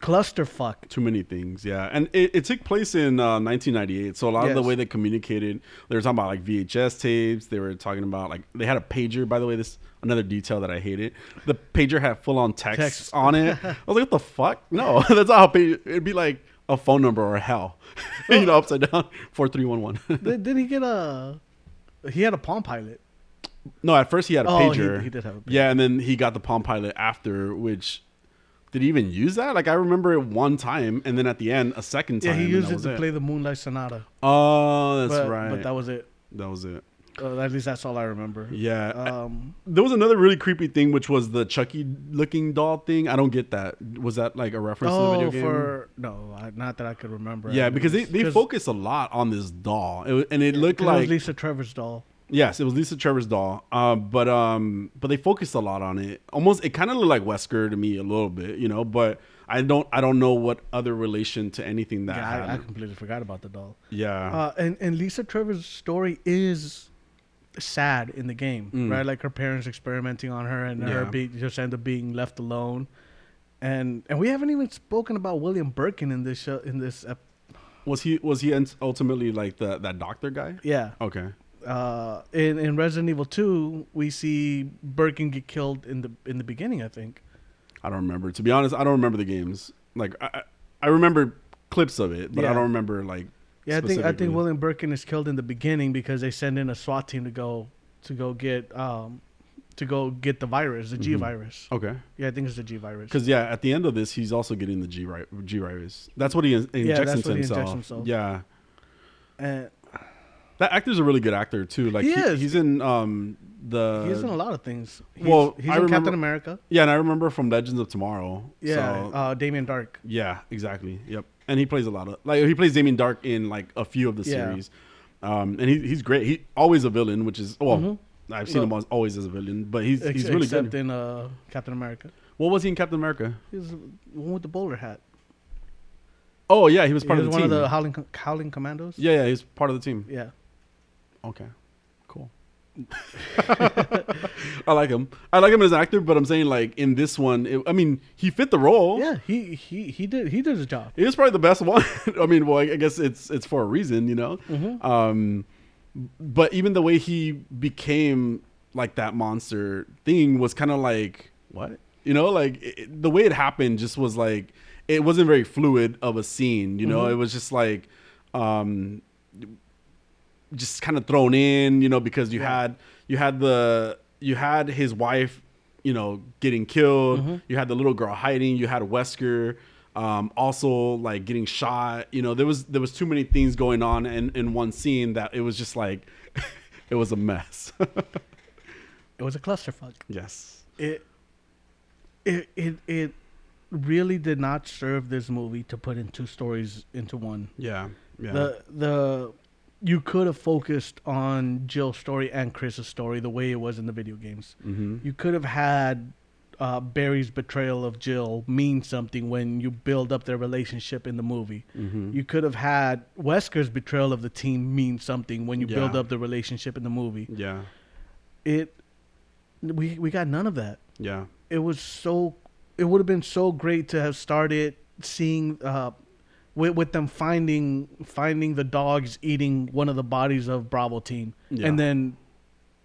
clusterfuck. Too many things, yeah. And it took place in 1998. So a lot of the way they communicated, they were talking about like VHS tapes. They were talking about like they had a pager. By the way, this another detail that I hated. The pager had full on text on it. I was like, what the fuck? No, that's not how pager. It'd be like a phone number or hell, upside down 4311. Did he get He had a Palm Pilot. No, at first he had a pager. He did have a pager. Yeah, and then he got the Palm Pilot after, which. Did he even use that? Like, I remember it one time, and then at the end, a second time. Yeah, he used it to play the Moonlight Sonata. Oh, that's right. But that was it. That was it. At least that's all I remember. Yeah. There was another really creepy thing, which was the Chucky-looking doll thing. I don't get that. Was that like a reference to the video game? Not that I could remember. Yeah, because they focus a lot on this doll, it looked like it was Lisa Trevor's doll. Yes, it was Lisa Trevor's doll. But they focused a lot on it. Almost, it kind of looked like Wesker to me a little bit, But I don't know what other relation to anything that had. I completely forgot about the doll. Yeah. And Lisa Trevor's story is sad in the game, right? Like her parents experimenting on her and her just end up being left alone. And we haven't even spoken about William Birkin in this show. Was he ultimately like that doctor guy? Yeah. Okay. In Resident Evil 2, we see Birkin get killed in the beginning, I think. I don't remember. To be honest, I don't remember the games. Like I remember clips of it, but I don't remember like. Yeah, I think William Birkin is killed in the beginning because they send in a SWAT team to go get the virus, the G virus. Okay. Yeah, I think it's the G virus. Because at the end of this, he's also getting the G virus. That's what he injects into himself. Yeah. And that actor's a really good actor too. Like he's in he's in a lot of things. He's in Captain America. Yeah, and I remember from Legends of Tomorrow. Yeah, Damien Dark. Yeah, exactly. Yep. And he plays a lot of he plays Damien Dark in like a few of the series. And he's great. He always a villain, which is I've seen him always as a villain, but he's really good. Except in Captain America. What was he in Captain America? He was the one with the bowler hat. Oh yeah, he was part of the team. One of the Howling Commandos. Yeah, he was part of the team. Yeah. Okay. Cool. I like him. I like him as an actor, but I'm saying like in this one, he fit the role. Yeah, he did his job. He was probably the best one. I guess it's for a reason, Mm-hmm. But even the way he became like that monster thing was kind of like what, the way it happened just was like it wasn't very fluid of a scene. Mm-hmm. It was just like. Just kind of thrown in, because you had his wife, getting killed. Mm-hmm. You had the little girl hiding. You had Wesker, also like getting shot. There was too many things going on in one scene that it was just like, it was a mess. It was a clusterfuck. Yes. It really did not serve this movie to put in two stories into one. Yeah. Yeah. You could have focused on Jill's story and Chris's story the way it was in the video games. Mm-hmm. You could have had Barry's betrayal of Jill mean something when you build up their relationship in the movie. Mm-hmm. You could have had Wesker's betrayal of the team mean something when you build up the relationship in the movie. Yeah. We got none of that. Yeah. It would have been so great to have started seeing with them finding the dogs eating one of the bodies of Bravo team and then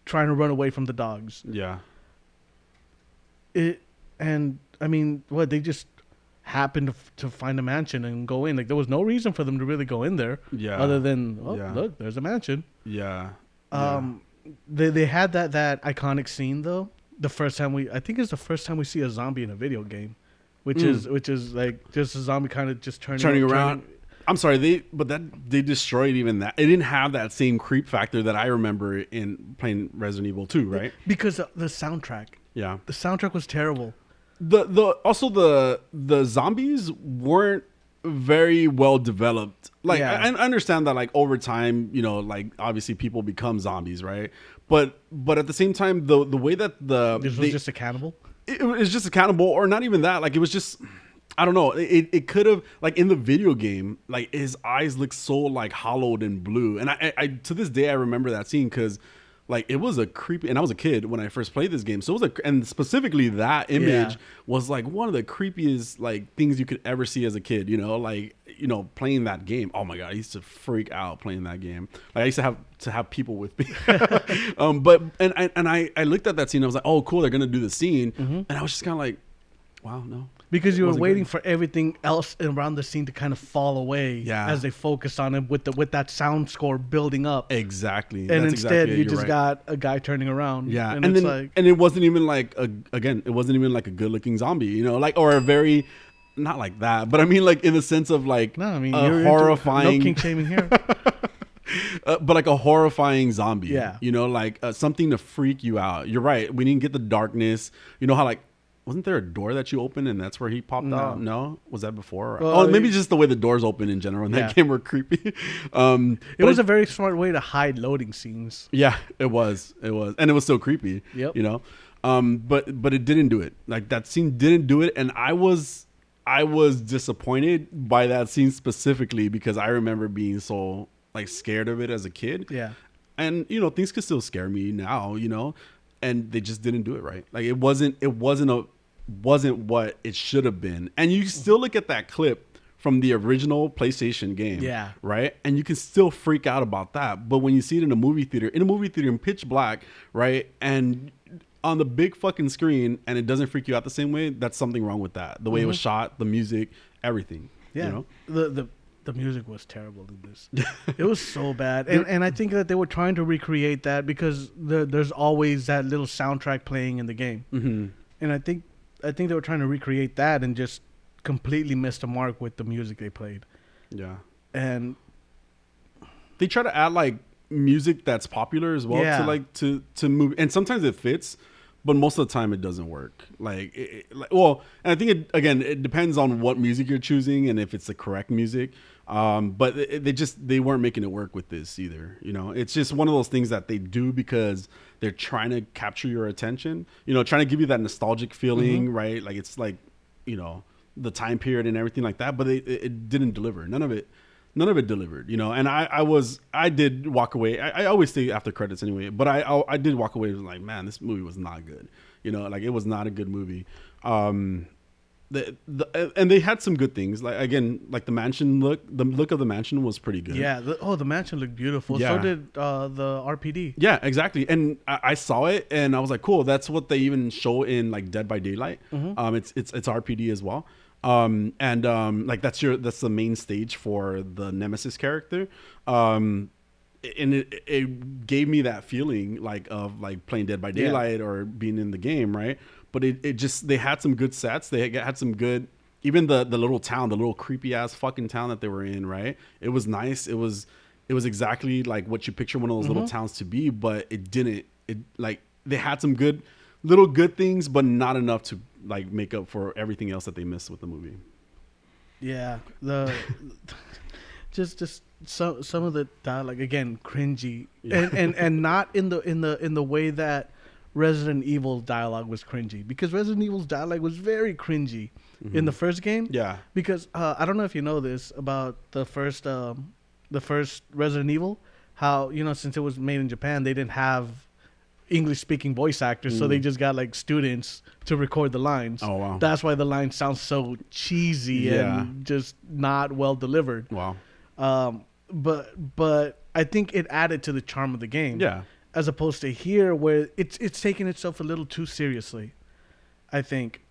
trying to run away from the dogs. Yeah. They just happened to find a mansion and go in. Like there was no reason for them to really go in there, other than look, there's a mansion. Yeah. They had that iconic scene though. I think it's the first time we see a zombie in a video game, which is like just a zombie kind of just turning around. I'm sorry, they destroyed even that. It didn't have that same creep factor that I remember in playing Resident Evil 2, right? Because the soundtrack. Yeah, the soundtrack was terrible. The zombies weren't very well developed. Like I understand that like over time, you know, like obviously people become zombies, right? But at the same time, the way that this was just a cannibal. It was just a cannibal, or not even that. Like it was just. I don't know. It could have, like in the video game, like his eyes look so like hollowed and blue. And I to this day I remember that scene because like it was a creepy. And I was a kid when I first played this game, so it was and specifically that image was like one of the creepiest like things you could ever see as a kid. You know, like playing that game. Oh my god, I used to freak out playing that game. Like I used to have people with me. But I looked at that scene. I was like, oh cool, they're gonna do the scene, and I was just kind of like, wow, no. Because you were waiting for everything else around the scene to kind of fall away as they focused on it with that sound score building up. Exactly. And instead you just got a guy turning around. Yeah. And it wasn't even like it wasn't even like a good looking zombie, you know, like or a very not like that, but I mean like in the sense of like a horrifying no king shaming here. But like a horrifying zombie. Yeah. You know, like something to freak you out. You're right. We didn't get the darkness. You know how like wasn't there a door that you opened and that's where he popped out? No? Was that before? Well, maybe just the way the doors open in general in that game were creepy. It was a very smart way to hide loading scenes. Yeah, it was. And it was so creepy. Yep. You know? But it didn't do it. Like that scene didn't do it. And I was disappointed by that scene specifically because I remember being so like scared of it as a kid. Yeah. And, things could still scare me now, and they just didn't do it right. Like it wasn't what it should have been. And you still look at that clip from the original PlayStation game. Yeah. Right. And you can still freak out about that. But when you see it in a movie theater in pitch black, right. And on the big fucking screen and it doesn't freak you out the same way, that's something wrong with that. The way it was shot, the music, everything. Yeah. The music was terrible in this. It was so bad. And I think that they were trying to recreate that because there's always that little soundtrack playing in the game. Mm-hmm. And I think they were trying to recreate that and just completely missed the mark with the music they played. Yeah. And they try to add like music that's popular as well to move. And sometimes it fits, but most of the time it doesn't work. And I think it depends on what music you're choosing and if it's the correct music. But they weren't making it work with this either. It's just one of those things that they do because they're trying to capture your attention, trying to give you that nostalgic feeling, right? Like it's like, the time period and everything like that, but it didn't deliver. None of it delivered, and I did walk away. I always stay after credits anyway, but I did walk away like, man, this movie was not good. Like it was not a good movie. And they had some good things. Like again, like the look of the mansion was pretty good. Yeah. The mansion looked beautiful. Yeah. So did the RPD. Yeah, exactly. And I saw it and I was like, cool. That's what they even show in like Dead by Daylight. It's RPD as well. Like that's the main stage for the Nemesis character. And it gave me that feeling like of like playing Dead by Daylight or being in the game, right? But they had some good sets. They had some good, even the little town, the little creepy ass fucking town that they were in, right? It was nice. It was exactly like what you picture one of those little towns to be, but it didn't. It like they had some good things, but not enough to like make up for everything else that they missed with the movie. Yeah, just some of the dialogue again cringy, and not in the way that Resident Evil dialogue was cringy, because Resident Evil's dialogue was very cringy in the first game. Yeah, because I don't know if you know this about the first Resident Evil, how since it was made in Japan, they didn't have English speaking voice actors, so they just got like students to record the lines. Oh wow. That's why the lines sound so cheesy and just not well delivered. Wow. But I think it added to the charm of the game. Yeah. As opposed to here where it's taking itself a little too seriously. I think.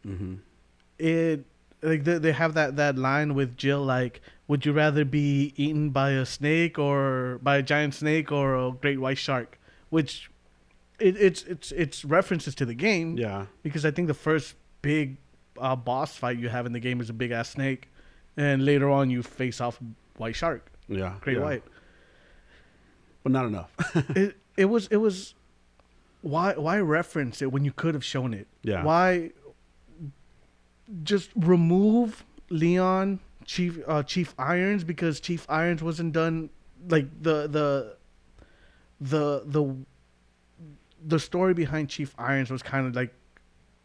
like they have that line with Jill, like, would you rather be eaten by a snake or by a giant snake or a great white shark? Which it's references to the game. Yeah. Because I think the first big boss fight you have in the game is a big ass snake, and later on you face off white shark. Yeah. Great white. But not enough. It was why reference it when you could have shown it? Yeah. Why just remove Leon Chief Irons, because Chief Irons wasn't done, like the story behind Chief Irons was kind of like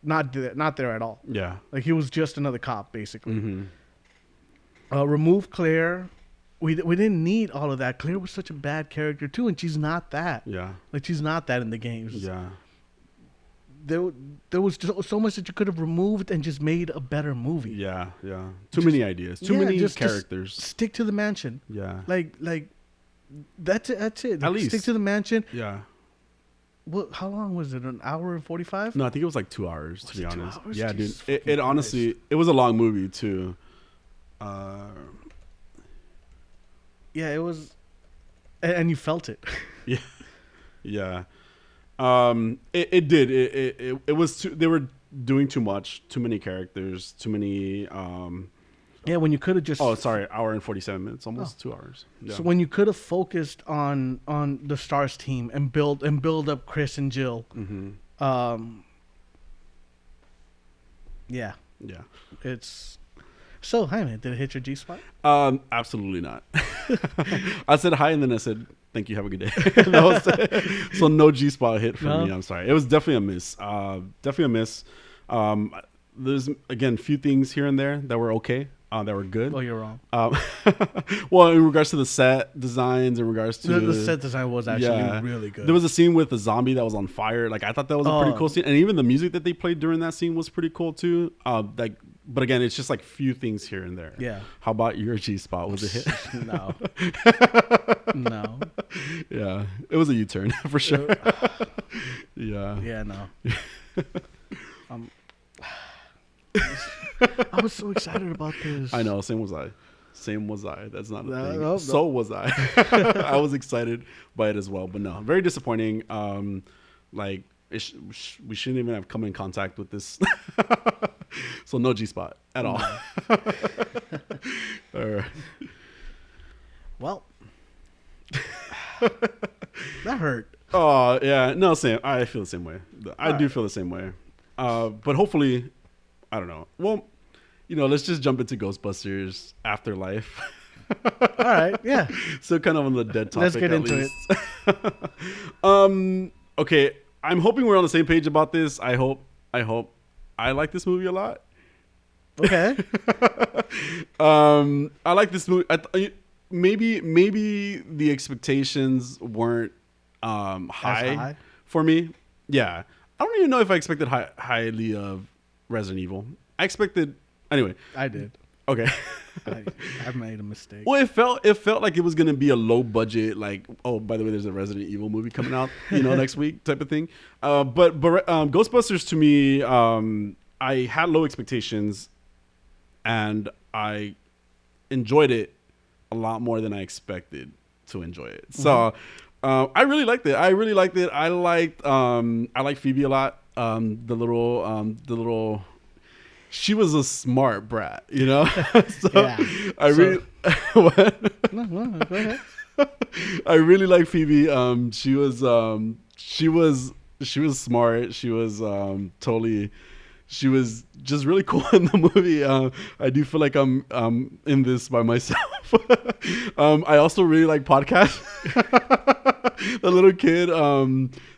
not there at all. Yeah. Like he was just another cop basically. Mm-hmm. Remove Claire. We didn't need all of that. Claire was such a bad character too, and she's not that. Yeah. Like she's not that in the games. Yeah. There was just so much that you could have removed and just made a better movie. Yeah. Yeah. Too many ideas. Too many characters. Just stick to the mansion. Yeah. Like that's it. At least stick to the mansion. Yeah. What? How long was it? An hour and 45? No, I think it was like 2 hours. To be honest. 2 hours? Yeah, Jesus dude. It honestly, it was a long movie too. Yeah, it was, and you felt it. Yeah. Yeah. It did. It was too, they were doing too much, too many characters, too many. Yeah, when you could have just. Oh, sorry, hour and 47 minutes, almost 2 hours. Yeah. So when you could have focused on the Stars team and build up Chris and Jill. Mm-hmm. Yeah. Yeah. It's. So, Jaime, did it hit your G spot? Absolutely not. I said hi and then I said, thank you, have a good day. So no G spot hit for me. I'm sorry. It was definitely a miss. Definitely a miss. There's, again, few things here and there that were okay, that were good. Oh, you're wrong. Well, in regards to the set designs, in regards to the set design was actually really good. There was a scene with a zombie that was on fire. Like, I thought that was a pretty cool scene. And even the music that they played during that scene was pretty cool too. But again, it's just like few things here and there. Yeah. How about your G spot? Was it hit? No. No. Yeah. It was a U-turn for sure. Yeah. Yeah, no. I was so excited about this. I know. Same was I. That's not a thing. No. So was I. I was excited by it as well. But no, very disappointing. Like, we shouldn't even have come in contact with this. So no G spot at all. All right. Well, that hurt. Oh yeah, no, same. I feel the same way. I do feel the same way. But hopefully, I don't know. Well, let's just jump into Ghostbusters Afterlife. All right, yeah. So kind of on the dead topic. Let's get into it. Okay, I'm hoping we're on the same page about this. I hope. I like this movie a lot. Okay. I like this movie. Maybe the expectations weren't high for me. Yeah, I don't even know if I expected highly of Resident Evil. I expected anyway. I did. Okay. I made a mistake. Well, it felt like it was gonna be a low budget, like, oh, by the way, there's a Resident Evil movie coming out, next week type of thing. But Ghostbusters to me, I had low expectations, and I enjoyed it a lot more than I expected to enjoy it. So I really liked it. I liked Phoebe a lot. The little. She was a smart brat, So yeah. What? No, go ahead. I really like Phoebe. She was smart. She was totally. She was just really cool in the movie. I do feel like I'm in this by myself. I also really like podcasts. The little kid,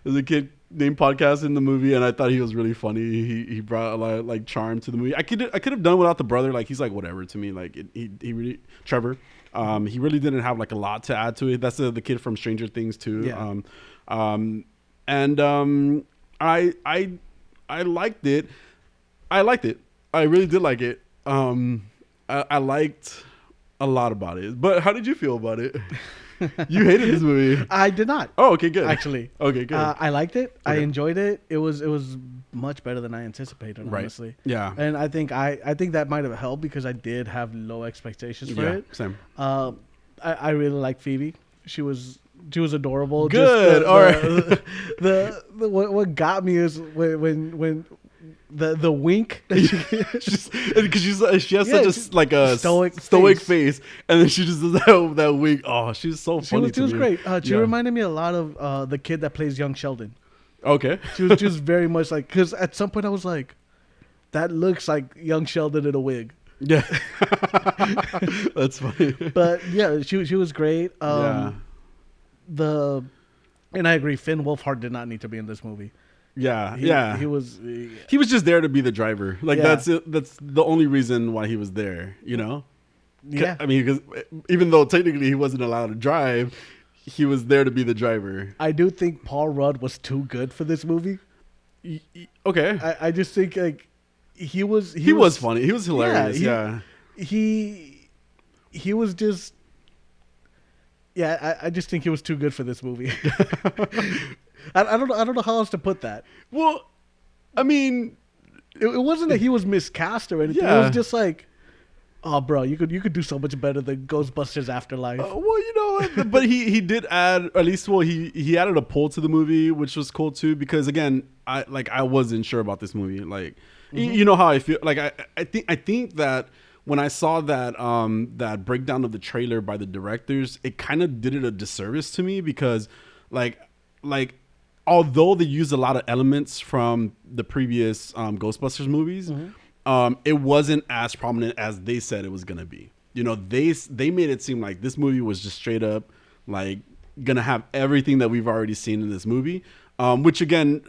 there's a kid named Podcast in the movie, and I thought he was really funny. He brought a lot of like charm to the movie. I could have done without the brother. Like, he's like whatever to me. Like, he really, Trevor. He really didn't have like a lot to add to it. That's the kid from Stranger Things too. Yeah. I liked it. I really did like it. I liked a lot about it. But how did you feel about it? You hated this movie. I did not. Oh, okay, good. Actually, Okay, good. I liked it. I Okay. enjoyed it. It was much better than I anticipated, Right. honestly. Yeah. And I think that might have helped because I did have low expectations for it. Same. I really like Phoebe. She was adorable. Good. Just All right. What got me is when the wink that Because she has such a stoic face, and then she just does that wink. Oh, she's so funny. She was great. She Yeah. reminded me a lot of the kid that plays young Sheldon. Okay. She was just very much like, because at some point I was like, that looks like young Sheldon in a wig. Yeah. That's funny. But yeah, she was great. Yeah. And I agree, Finn Wolfhard did not need to be in this movie. Yeah. He was just there to be the driver. Like Yeah. that's it. That's the only reason why he was there. You know. yeah. I mean, because even though technically he wasn't allowed to drive, he was there to be the driver. I do think Paul Rudd was too good for this movie. Okay. I just think like he was funny. He was hilarious. Yeah, Yeah. He was just. Yeah, I just think he was too good for this movie. I don't know how else to put that. Well, I mean, It wasn't that he was miscast or anything. It Yeah. was just like, oh, bro, you could do so much better than Ghostbusters Afterlife. well, you know what? But he did add, at least, well, he added a pull to the movie, which was cool too. Because again, I wasn't sure about this movie. Like, you know how I feel. Like I think that when I saw that that breakdown of the trailer by the directors, it kind of did it a disservice to me because, like. Although they used a lot of elements from the previous Ghostbusters movies, it wasn't as prominent as they said it was gonna be. You know, they made it seem like this movie was just straight up like gonna have everything that we've already seen in this movie. Which again,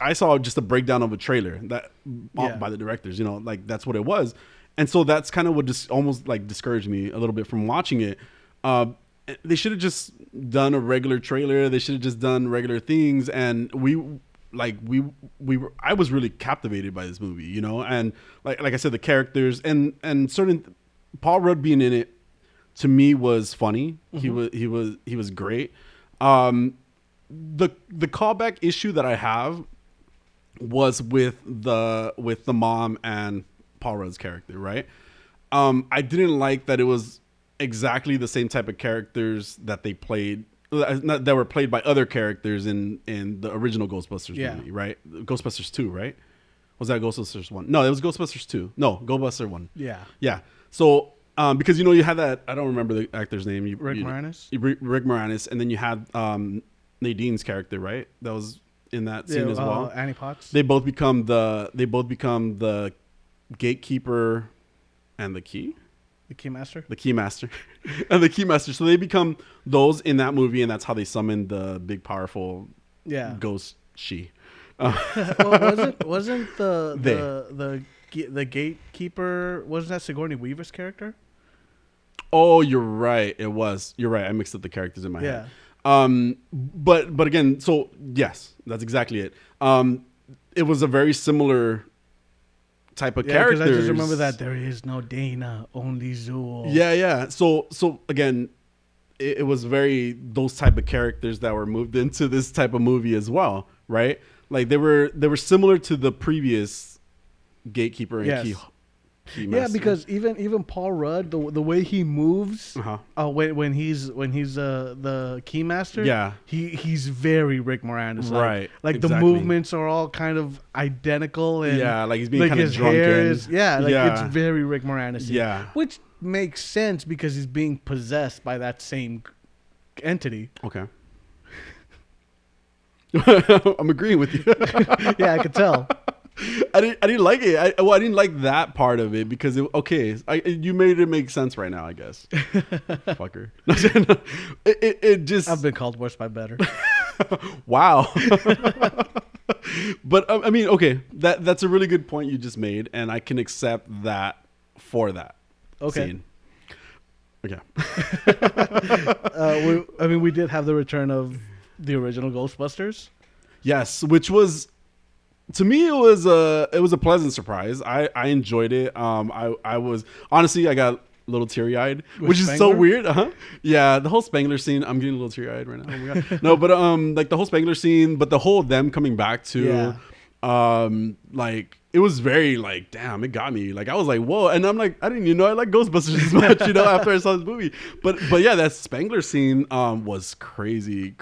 I saw just a breakdown of a trailer that by the directors. You know, like that's what it was, and so that's kind of what just almost like discouraged me a little bit from watching it. They should have just done a regular trailer. They should have just done regular things. And I was really captivated by this movie, you know? And like I said, the characters and certain Paul Rudd being in it to me was funny. He was great. The callback issue that I have was with the mom and Paul Rudd's character, right? I didn't like that it was exactly the same type of characters that they played that were played by other characters in the original Ghostbusters movie, right? Ghostbusters 2, right? Was that Ghostbusters 1? No, it was Ghostbusters 2. No, Ghostbusters 1. Yeah. So because you know you had that, I don't remember the actor's name. Rick Moranis. Rick Moranis, and then you had Nadine's character, right? That was in that scene as well. Annie Potts. They both become the gatekeeper and the key. The Keymaster? The Keymaster. And the Keymaster. So they become those in that movie, and that's how they summon the big, powerful ghost she. Well, wasn't the gatekeeper, wasn't that Sigourney Weaver's character? Oh, you're right. It was. You're right. I mixed up the characters in my head. But again, so yes, that's exactly it. It was a very similar type of characters. Because I just remember that there is no Dana, only Zool. Yeah. So again, it was very those type of characters that were moved into this type of movie as well, right? Like they were similar to the previous Gatekeeper and Keymaster. Yeah, because even Paul Rudd, the way he moves, when he's the Keymaster, he's very Rick Moranis, right? Like the movements are all kind of identical, and like he's being kind of drunken. It's very Rick Moranis. Which makes sense because he's being possessed by that same entity. Okay. I'm agreeing with you. Yeah, I could tell. I didn't like it. I didn't like that part of it because you made it make sense right now, I guess. Fucker. It just. I've been called worse by better. Wow. But I mean, okay, that's a really good point you just made, and I can accept that for that scene. Okay. We did have the return of the original Ghostbusters. Yes, which was. To me, it was a pleasant surprise. I enjoyed it. I was honestly, I got a little teary eyed, With which is so Spangler? weird. Yeah, the whole Spangler scene. I'm getting a little teary eyed right now. Oh my god. No, but like the whole Spangler scene, but the whole them coming back to, like it was very like, damn, it got me. Like I was like, whoa, and I'm like, I didn't even know I like Ghostbusters as much, after I saw this movie. But yeah, that Spangler scene was crazy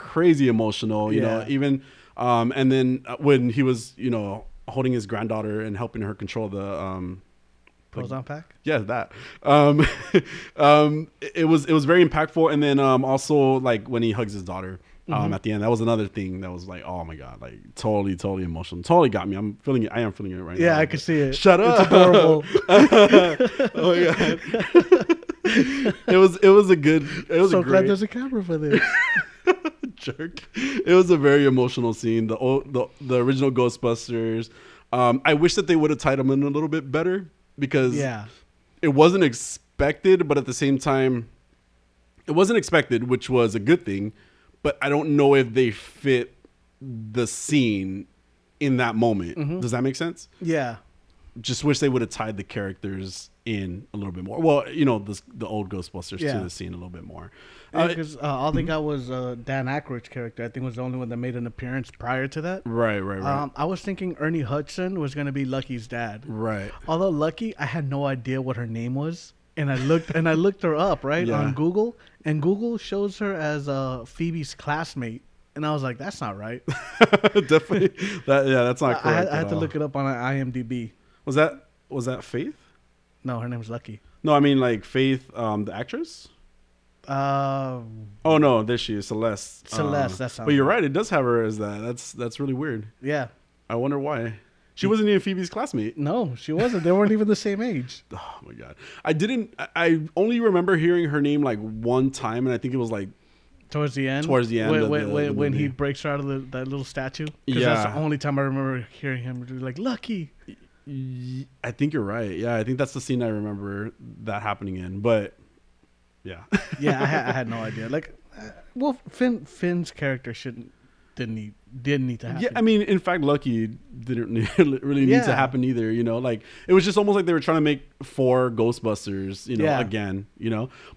emotional. You know, even and then when he was holding his granddaughter and helping her control the Proton pack. Yeah, that. It was very impactful, and then also like when he hugs his daughter at the end, that was another thing that was like, oh my god, like totally emotional, totally got me. I'm feeling it. I am feeling it right now. Yeah, I could see it. Shut up. It's adorable. Oh my god. It was a good. It was so a great. glad there's a camera for this. Jerk. It was a very emotional scene. The original Ghostbusters. I wish that they would have tied them in a little bit better. Because it wasn't expected, but at the same time, it wasn't expected, which was a good thing. But I don't know if they fit the scene in that moment. Mm-hmm. Does that make sense? Yeah. Just wish they would have tied the characters in a little bit more. Well, the old Ghostbusters to the scene a little bit more. Because all they got was Dan Aykroyd's character. I think was the only one that made an appearance prior to that. Right. I was thinking Ernie Hudson was going to be Lucky's dad. Right. Although Lucky, I had no idea what her name was. And I looked her up, on Google. And Google shows her as Phoebe's classmate. And I was like, that's not right. Definitely. That's not correct. I had to look it up on IMDb. Was that Faith? No, her name's Lucky. No, I mean like Faith, the actress? Oh no, there she is, Celeste. That's. But you're right; it does have her as that. That's really weird. Yeah. I wonder why. She wasn't even Phoebe's classmate. No, she wasn't. They weren't even the same age. Oh my god! I only remember hearing her name like one time, and I think it was like towards the end. When he breaks her out of that little statue. Yeah. That's the only time I remember hearing him do like Lucky. I think you're right. Yeah, I think that's the scene I remember that happening in. But yeah. Yeah, I had no idea. Like, Finn's character didn't need to happen. Yeah, I mean, in fact, Lucky didn't really need to happen either. Like it was just almost like they were trying to make 4 Ghostbusters. Again.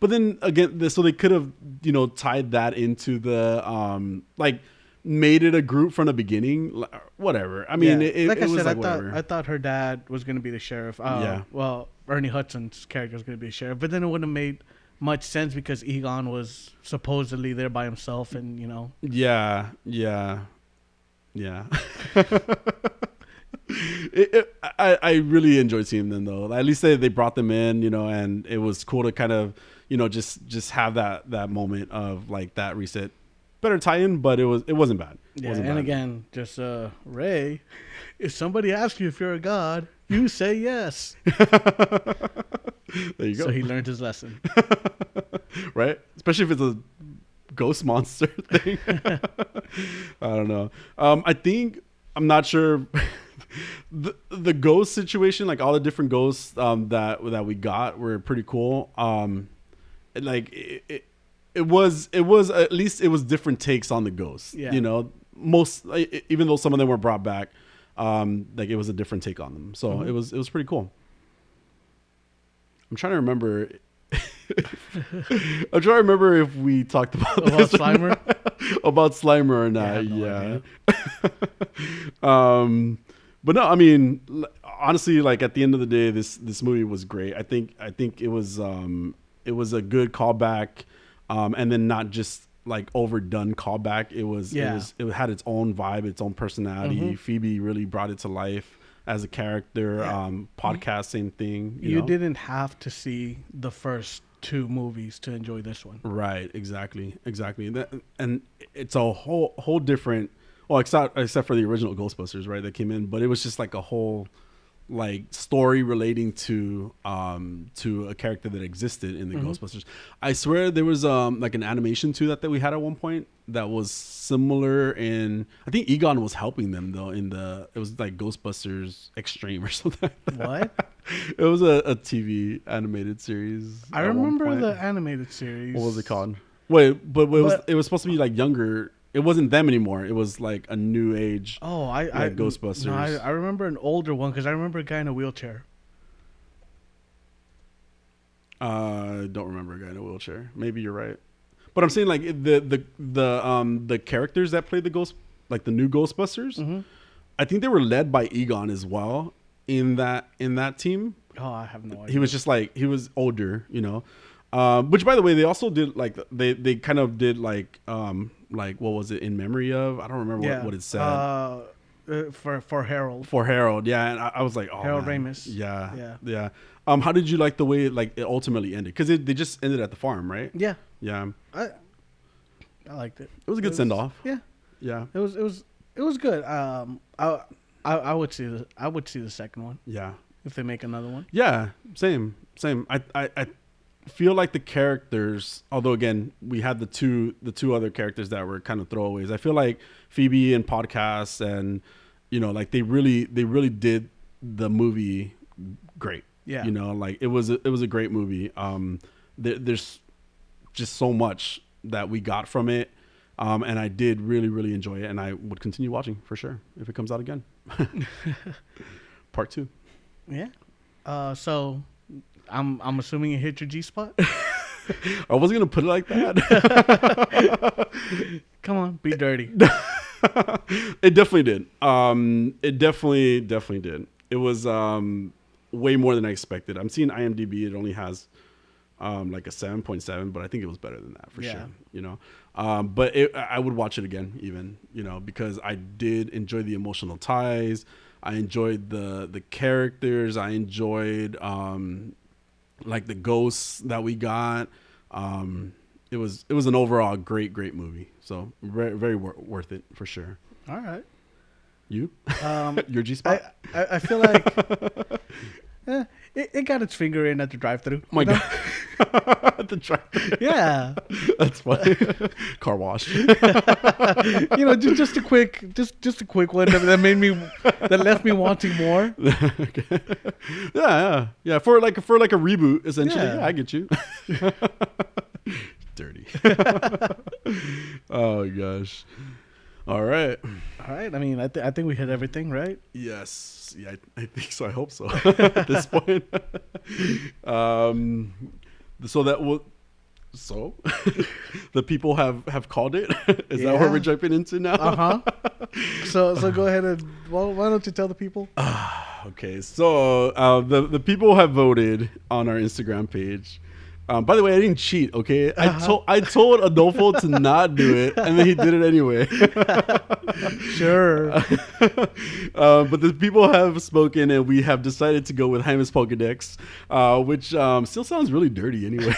But then again, so they could have tied that into the made it a group from the beginning. Whatever. I mean, I thought her dad was going to be the sheriff. Well, Ernie Hudson's character was going to be a sheriff, but then it wouldn't have made much sense because Egon was supposedly there by himself, and Yeah. I really enjoyed seeing them though. At least they brought them in, and it was cool to kind of just have that moment of like that reset. Better tie-in, but it wasn't bad. Again, just Ray, if somebody asks you if you're a god, you say yes. There you go. So he learned his lesson. Right? Especially if it's a ghost monster thing. I don't know. I'm not sure. The ghost situation, like all the different ghosts that we got were pretty cool. It was at least it was different takes on the ghosts. Yeah. Most even though some of them were brought back, like it was a different take on them. So it was pretty cool. I'm trying to remember. I'm trying to remember if we talked about Slimer. About Slimer or not. But no, I mean, honestly, like at the end of the day, this movie was great. I think it was a good callback, and then not just like overdone callback. It had its own vibe, its own personality. Phoebe really brought it to life as a character. Podcast, same thing. You didn't have to see the first 2 movies to enjoy this one. Right. Exactly. And it's a whole different. Well, except for the original Ghostbusters, right? That came in, but it was just like a whole like story relating to a character that existed in the Ghostbusters. I swear there was like an animation too that we had at one point that was similar in. I think Egon was helping them though it was like Ghostbusters Extreme or something. What? It was a TV animated series. I remember the animated series. What was it called? Wait, but it was supposed to be like younger. It wasn't them anymore. It was like a new age. Oh, I Ghostbusters. No, I remember an older one because I remember a guy in a wheelchair. Don't remember a guy in a wheelchair. Maybe you're right, but I'm saying like the characters that played the ghost, like the new Ghostbusters. Mm-hmm. I think they were led by Egon as well in that team. Oh, I have no idea. He was just like, he was older, you know. Which, by the way, they also did like they kind of did like what was it, in memory of? I don't remember what it said. For Harold. For Harold, yeah, and I was like, oh, Harold man. Ramis. Yeah. How did you like the way it ultimately ended? Because they just ended at the farm, right? Yeah. Yeah. I liked it. It was a good send off. Yeah. Yeah. It was good. I would see the second one. Yeah. If they make another one. Yeah. Same. I feel like the characters, although again we had the two other characters that were kind of throwaways. I feel like Phoebe and podcasts, and you know, like they really did the movie great. Yeah, you know, like it was a great movie. There's just so much that we got from it, and I did really enjoy it, and I would continue watching for sure if it comes out again. Part 2. Yeah. So I'm assuming it hit your G spot. I wasn't gonna put it like that. Come on, be dirty. It definitely did. It definitely did. It was way more than I expected. I'm seeing IMDb. It only has like a 7.7, but I think it was better than that for sure. You know, but I would watch it again, even, you know, because I did enjoy the emotional ties. I enjoyed the characters. I enjoyed like the ghosts that we got. It was an overall great movie. So very worth it for sure. All right. You? Your G spot? I feel like it got its finger in at the drive-thru. Oh my God. At the drive-thru. Yeah. That's funny. Car wash. You know, just a quick one that left me wanting more. Okay. Yeah. For like a reboot, essentially. Yeah, I get you. Dirty. Oh gosh. All right. I mean, I think we hit everything, right? Yes. Yeah, I think so. I hope so. At this point. So the people have called it. Is that what we're jumping into now? So go ahead and why don't you tell the people? Okay. So the people have voted on our Instagram page. By the way, I didn't cheat. Okay, I told Adolfo to not do it, and then he did it anyway. Sure. But the people have spoken, and we have decided to go with Jaime's Pokedex, which still sounds really dirty anyway.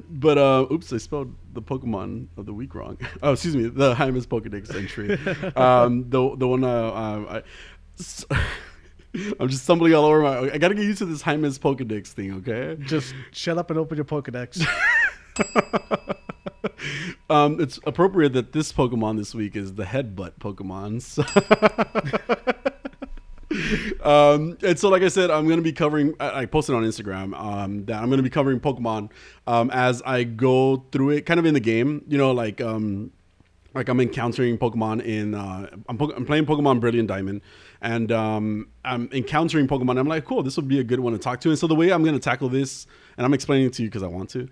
But oops, I spelled the Pokemon of the week wrong. Oh, excuse me, the Jaime's Pokedex entry. The one I'm just stumbling all over I gotta get used to this Jaime's Pokedex thing, okay? Just shut up and open your Pokedex. It's appropriate that this Pokemon this week is the Headbutt Pokemon. So and so, like I said, I'm going to be covering, I posted on Instagram that I'm going to be covering Pokemon as I go through it, kind of in the game, you know, like I'm encountering Pokemon in, I'm playing Pokemon Brilliant Diamond, and I'm encountering Pokemon. I'm like, cool, this would be a good one to talk to. And so the way I'm going to tackle this, and I'm explaining it to you because I want to.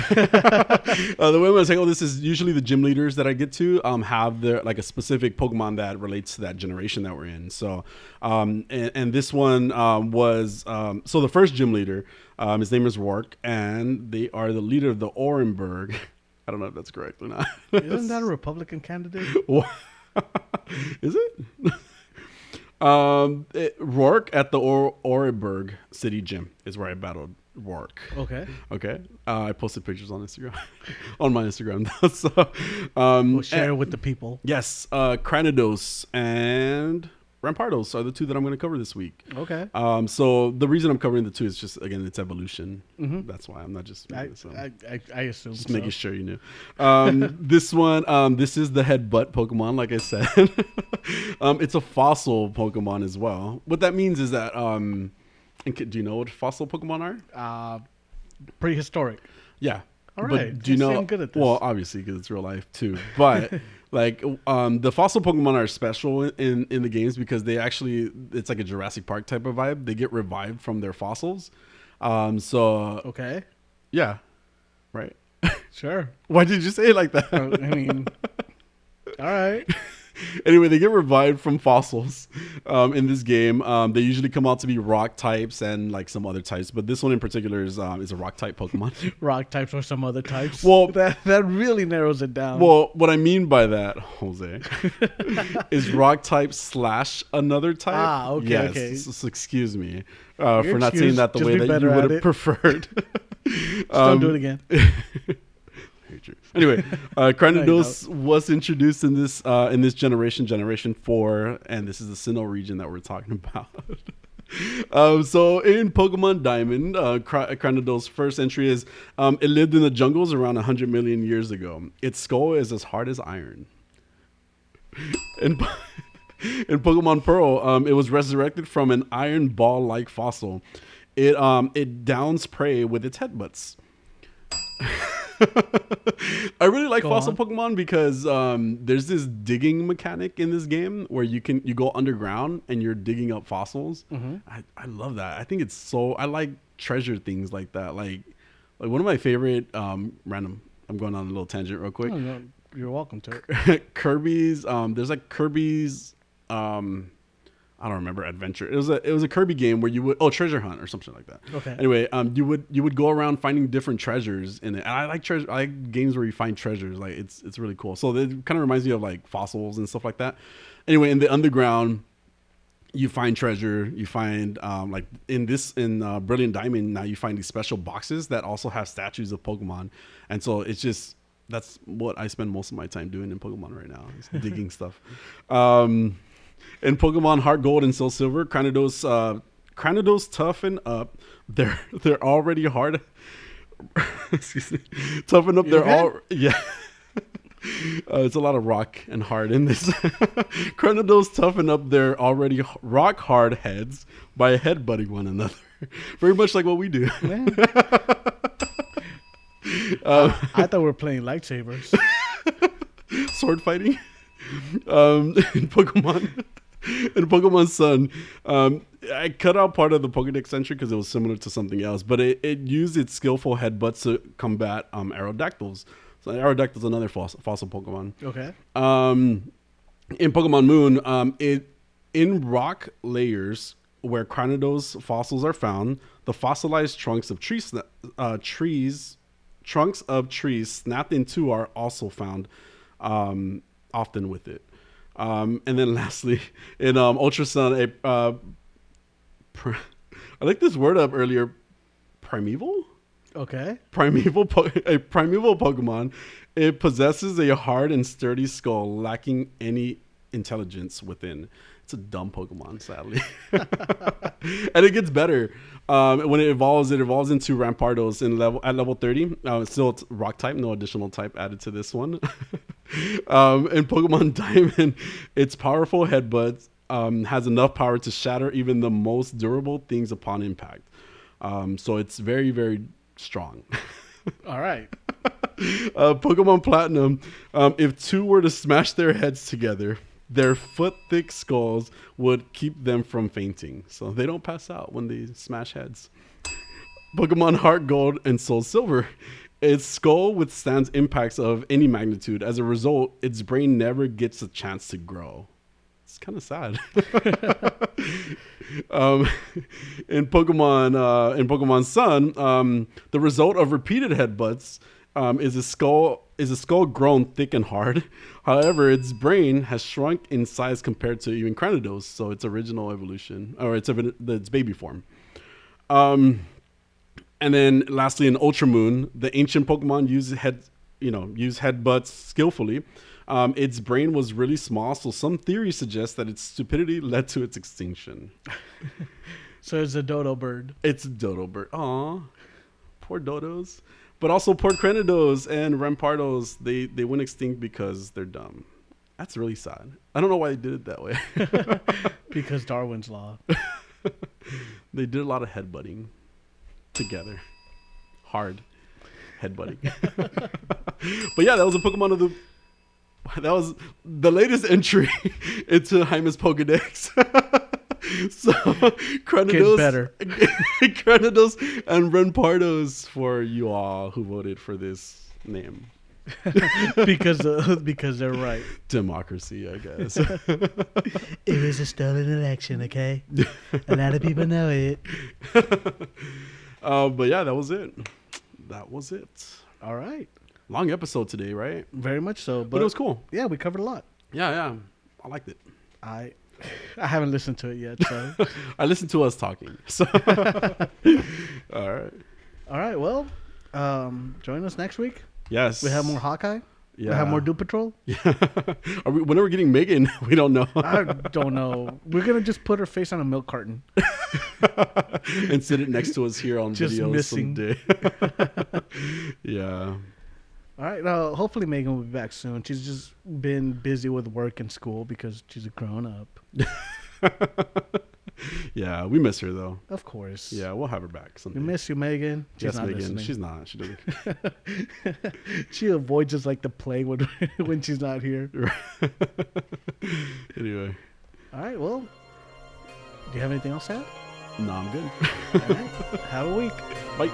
The way I'm going to tackle this is usually the gym leaders that I get to have their like a specific Pokemon that relates to that generation that we're in. So, and this one was so the first gym leader, his name is Rourke, and they are the leader of the Orenburg. I don't know if that's correct or not. Isn't that a Republican candidate? Is it? Rourke at the Orenburg City Gym is where I battled Rourke. Okay. I posted pictures on Instagram, on my Instagram. So, we'll share it with the people. Yes, Cranidos and Rampardos are the two that I'm going to cover this week. Okay. So the reason I'm covering the two is just, again, it's evolution. Mm-hmm. That's why I'm not just I assume just so. making sure you knew. This one, this is the Headbutt Pokemon, like I said. It's a fossil Pokemon as well. What that means is that, do you know what fossil Pokemon are? Prehistoric. Yeah. All But right. do you know? I'm good at this. Well, obviously because it's real life too. But like the fossil Pokemon are special in the games because they actually it's like a Jurassic Park type of vibe. They get revived from their fossils. So okay. yeah, right. Sure. Why did you say it like that? I mean, all right. Anyway, they get revived from fossils in this game. They usually come out to be rock types and like some other types, but this one in particular is a rock type Pokemon. Rock types or some other types. Well, that really narrows it down. Well, what I mean by that, Jose, is rock type / another type. Ah, okay, yes, okay. Excuse me for not saying excused. that the Just way be that you better would at have it. preferred. Don't do it again. Very true. Anyway, Cranidos was introduced in this generation 4, and this is the Sinnoh region that we're talking about. So in Pokemon Diamond, Cranidos' first entry is it lived in the jungles around 100 million years ago. Its skull is as hard as iron. In Pokemon Pearl, it was resurrected from an iron ball-like fossil. It downs prey with its headbutts. I really like fossil Pokemon because there's this digging mechanic in this game where you go underground and you're digging up fossils. Mm-hmm. I love that. I think it's so. I like treasure things like that. Like one of my favorite random. I'm going on a little tangent real quick. Oh, no, you're welcome to it. Kirby's. There's like Kirby's. I don't remember adventure. It was a Kirby game where you would treasure hunt or something like that. Okay. Anyway, you would go around finding different treasures in it. And I like treasure. I like games where you find treasures. Like it's really cool. So it kind of reminds me of like fossils and stuff like that. Anyway, in the underground, you find treasure. You find like in Brilliant Diamond now you find these special boxes that also have statues of Pokemon. And so it's just that's what I spend most of my time doing in Pokemon right now. Is digging stuff. In Pokemon Heart Gold and Soul Silver, Cranidos toughen up. They're already hard. Excuse me. Toughen up. Yeah. It's a lot of rock and hard in this. Cranidos toughen up their already rock hard heads by headbutting one another. Very much like what we do. I thought we were playing lightsabers. Sword fighting. In Pokemon Sun, I cut out part of the Pokedex entry because it was similar to something else, but it used its skillful headbutts to combat Aerodactyls. So Aerodactyl's another fossil Pokemon. Okay. In Pokemon Moon, in rock layers where Cranidos fossils are found, the fossilized trunks of trees snapped in two are also found, often with it. And then lastly, in Ultra Sun, I looked this word up earlier. Primeval? Okay. A primeval Pokemon. It possesses a hard and sturdy skull lacking any intelligence within. It's a dumb Pokemon, sadly. And it gets better. When it evolves into Rampardos at level 30. Still it's rock type, no additional type added to this one. In Pokemon Diamond, its powerful headbutt has enough power to shatter even the most durable things upon impact. So it's very, very strong. All right. Pokemon Platinum, if two were to smash their heads together, their foot-thick skulls would keep them from fainting. So they don't pass out when they smash heads. Pokemon Heart Gold and Soul Silver. Its skull withstands impacts of any magnitude. As a result, its brain never gets a chance to grow. It's kind of sad. In Pokemon Sun, the result of repeated headbutts is a skull grown thick and hard. However, its brain has shrunk in size compared to even Cranidos, so its original evolution, or its baby form. And then lastly, in Ultra Moon, the ancient Pokemon use headbutts skillfully. Its brain was really small, so some theories suggest that its stupidity led to its extinction. So it's a dodo bird. It's a dodo bird. Aw, poor dodos. But also poor Cranidos and Rampardos, they went extinct because they're dumb. That's really sad. I don't know why they did it that way. Because Darwin's law. They did a lot of headbutting together. Hard. headbutting. But yeah, that was a Pokemon of the. That was the latest entry into Jaime's Pokedex. So, Get better. Cranidos and Renpardos for you all who voted for this name. because they're right. Democracy, I guess. It was a stolen election, okay? A lot of people know it. But yeah, that was it. All right. Long episode today, right? Very much so. But it was cool. Yeah, we covered a lot. Yeah. I liked it. I haven't listened to it yet, so. I listened to us talking. So. All right. Well, join us next week. Yes. We have more Hawkeye. Yeah. We have more Doom Patrol. Yeah. When are we getting Megan? We don't know. I don't know. We're going to just put her face on a milk carton. And sit it next to us here on just videos missing. Someday. Yeah. All right. Hopefully Megan will be back soon. She's just been busy with work and school because she's a grown up. Yeah, we miss her though. Of course. Yeah, we'll have her back someday. We miss you, Megan. Yes, not Megan. listening. She's not. She doesn't. She avoids us like the plague when she's not here. Anyway. All right. Well, do you have anything else to add? No, I'm good. All right. Have a week. Bye.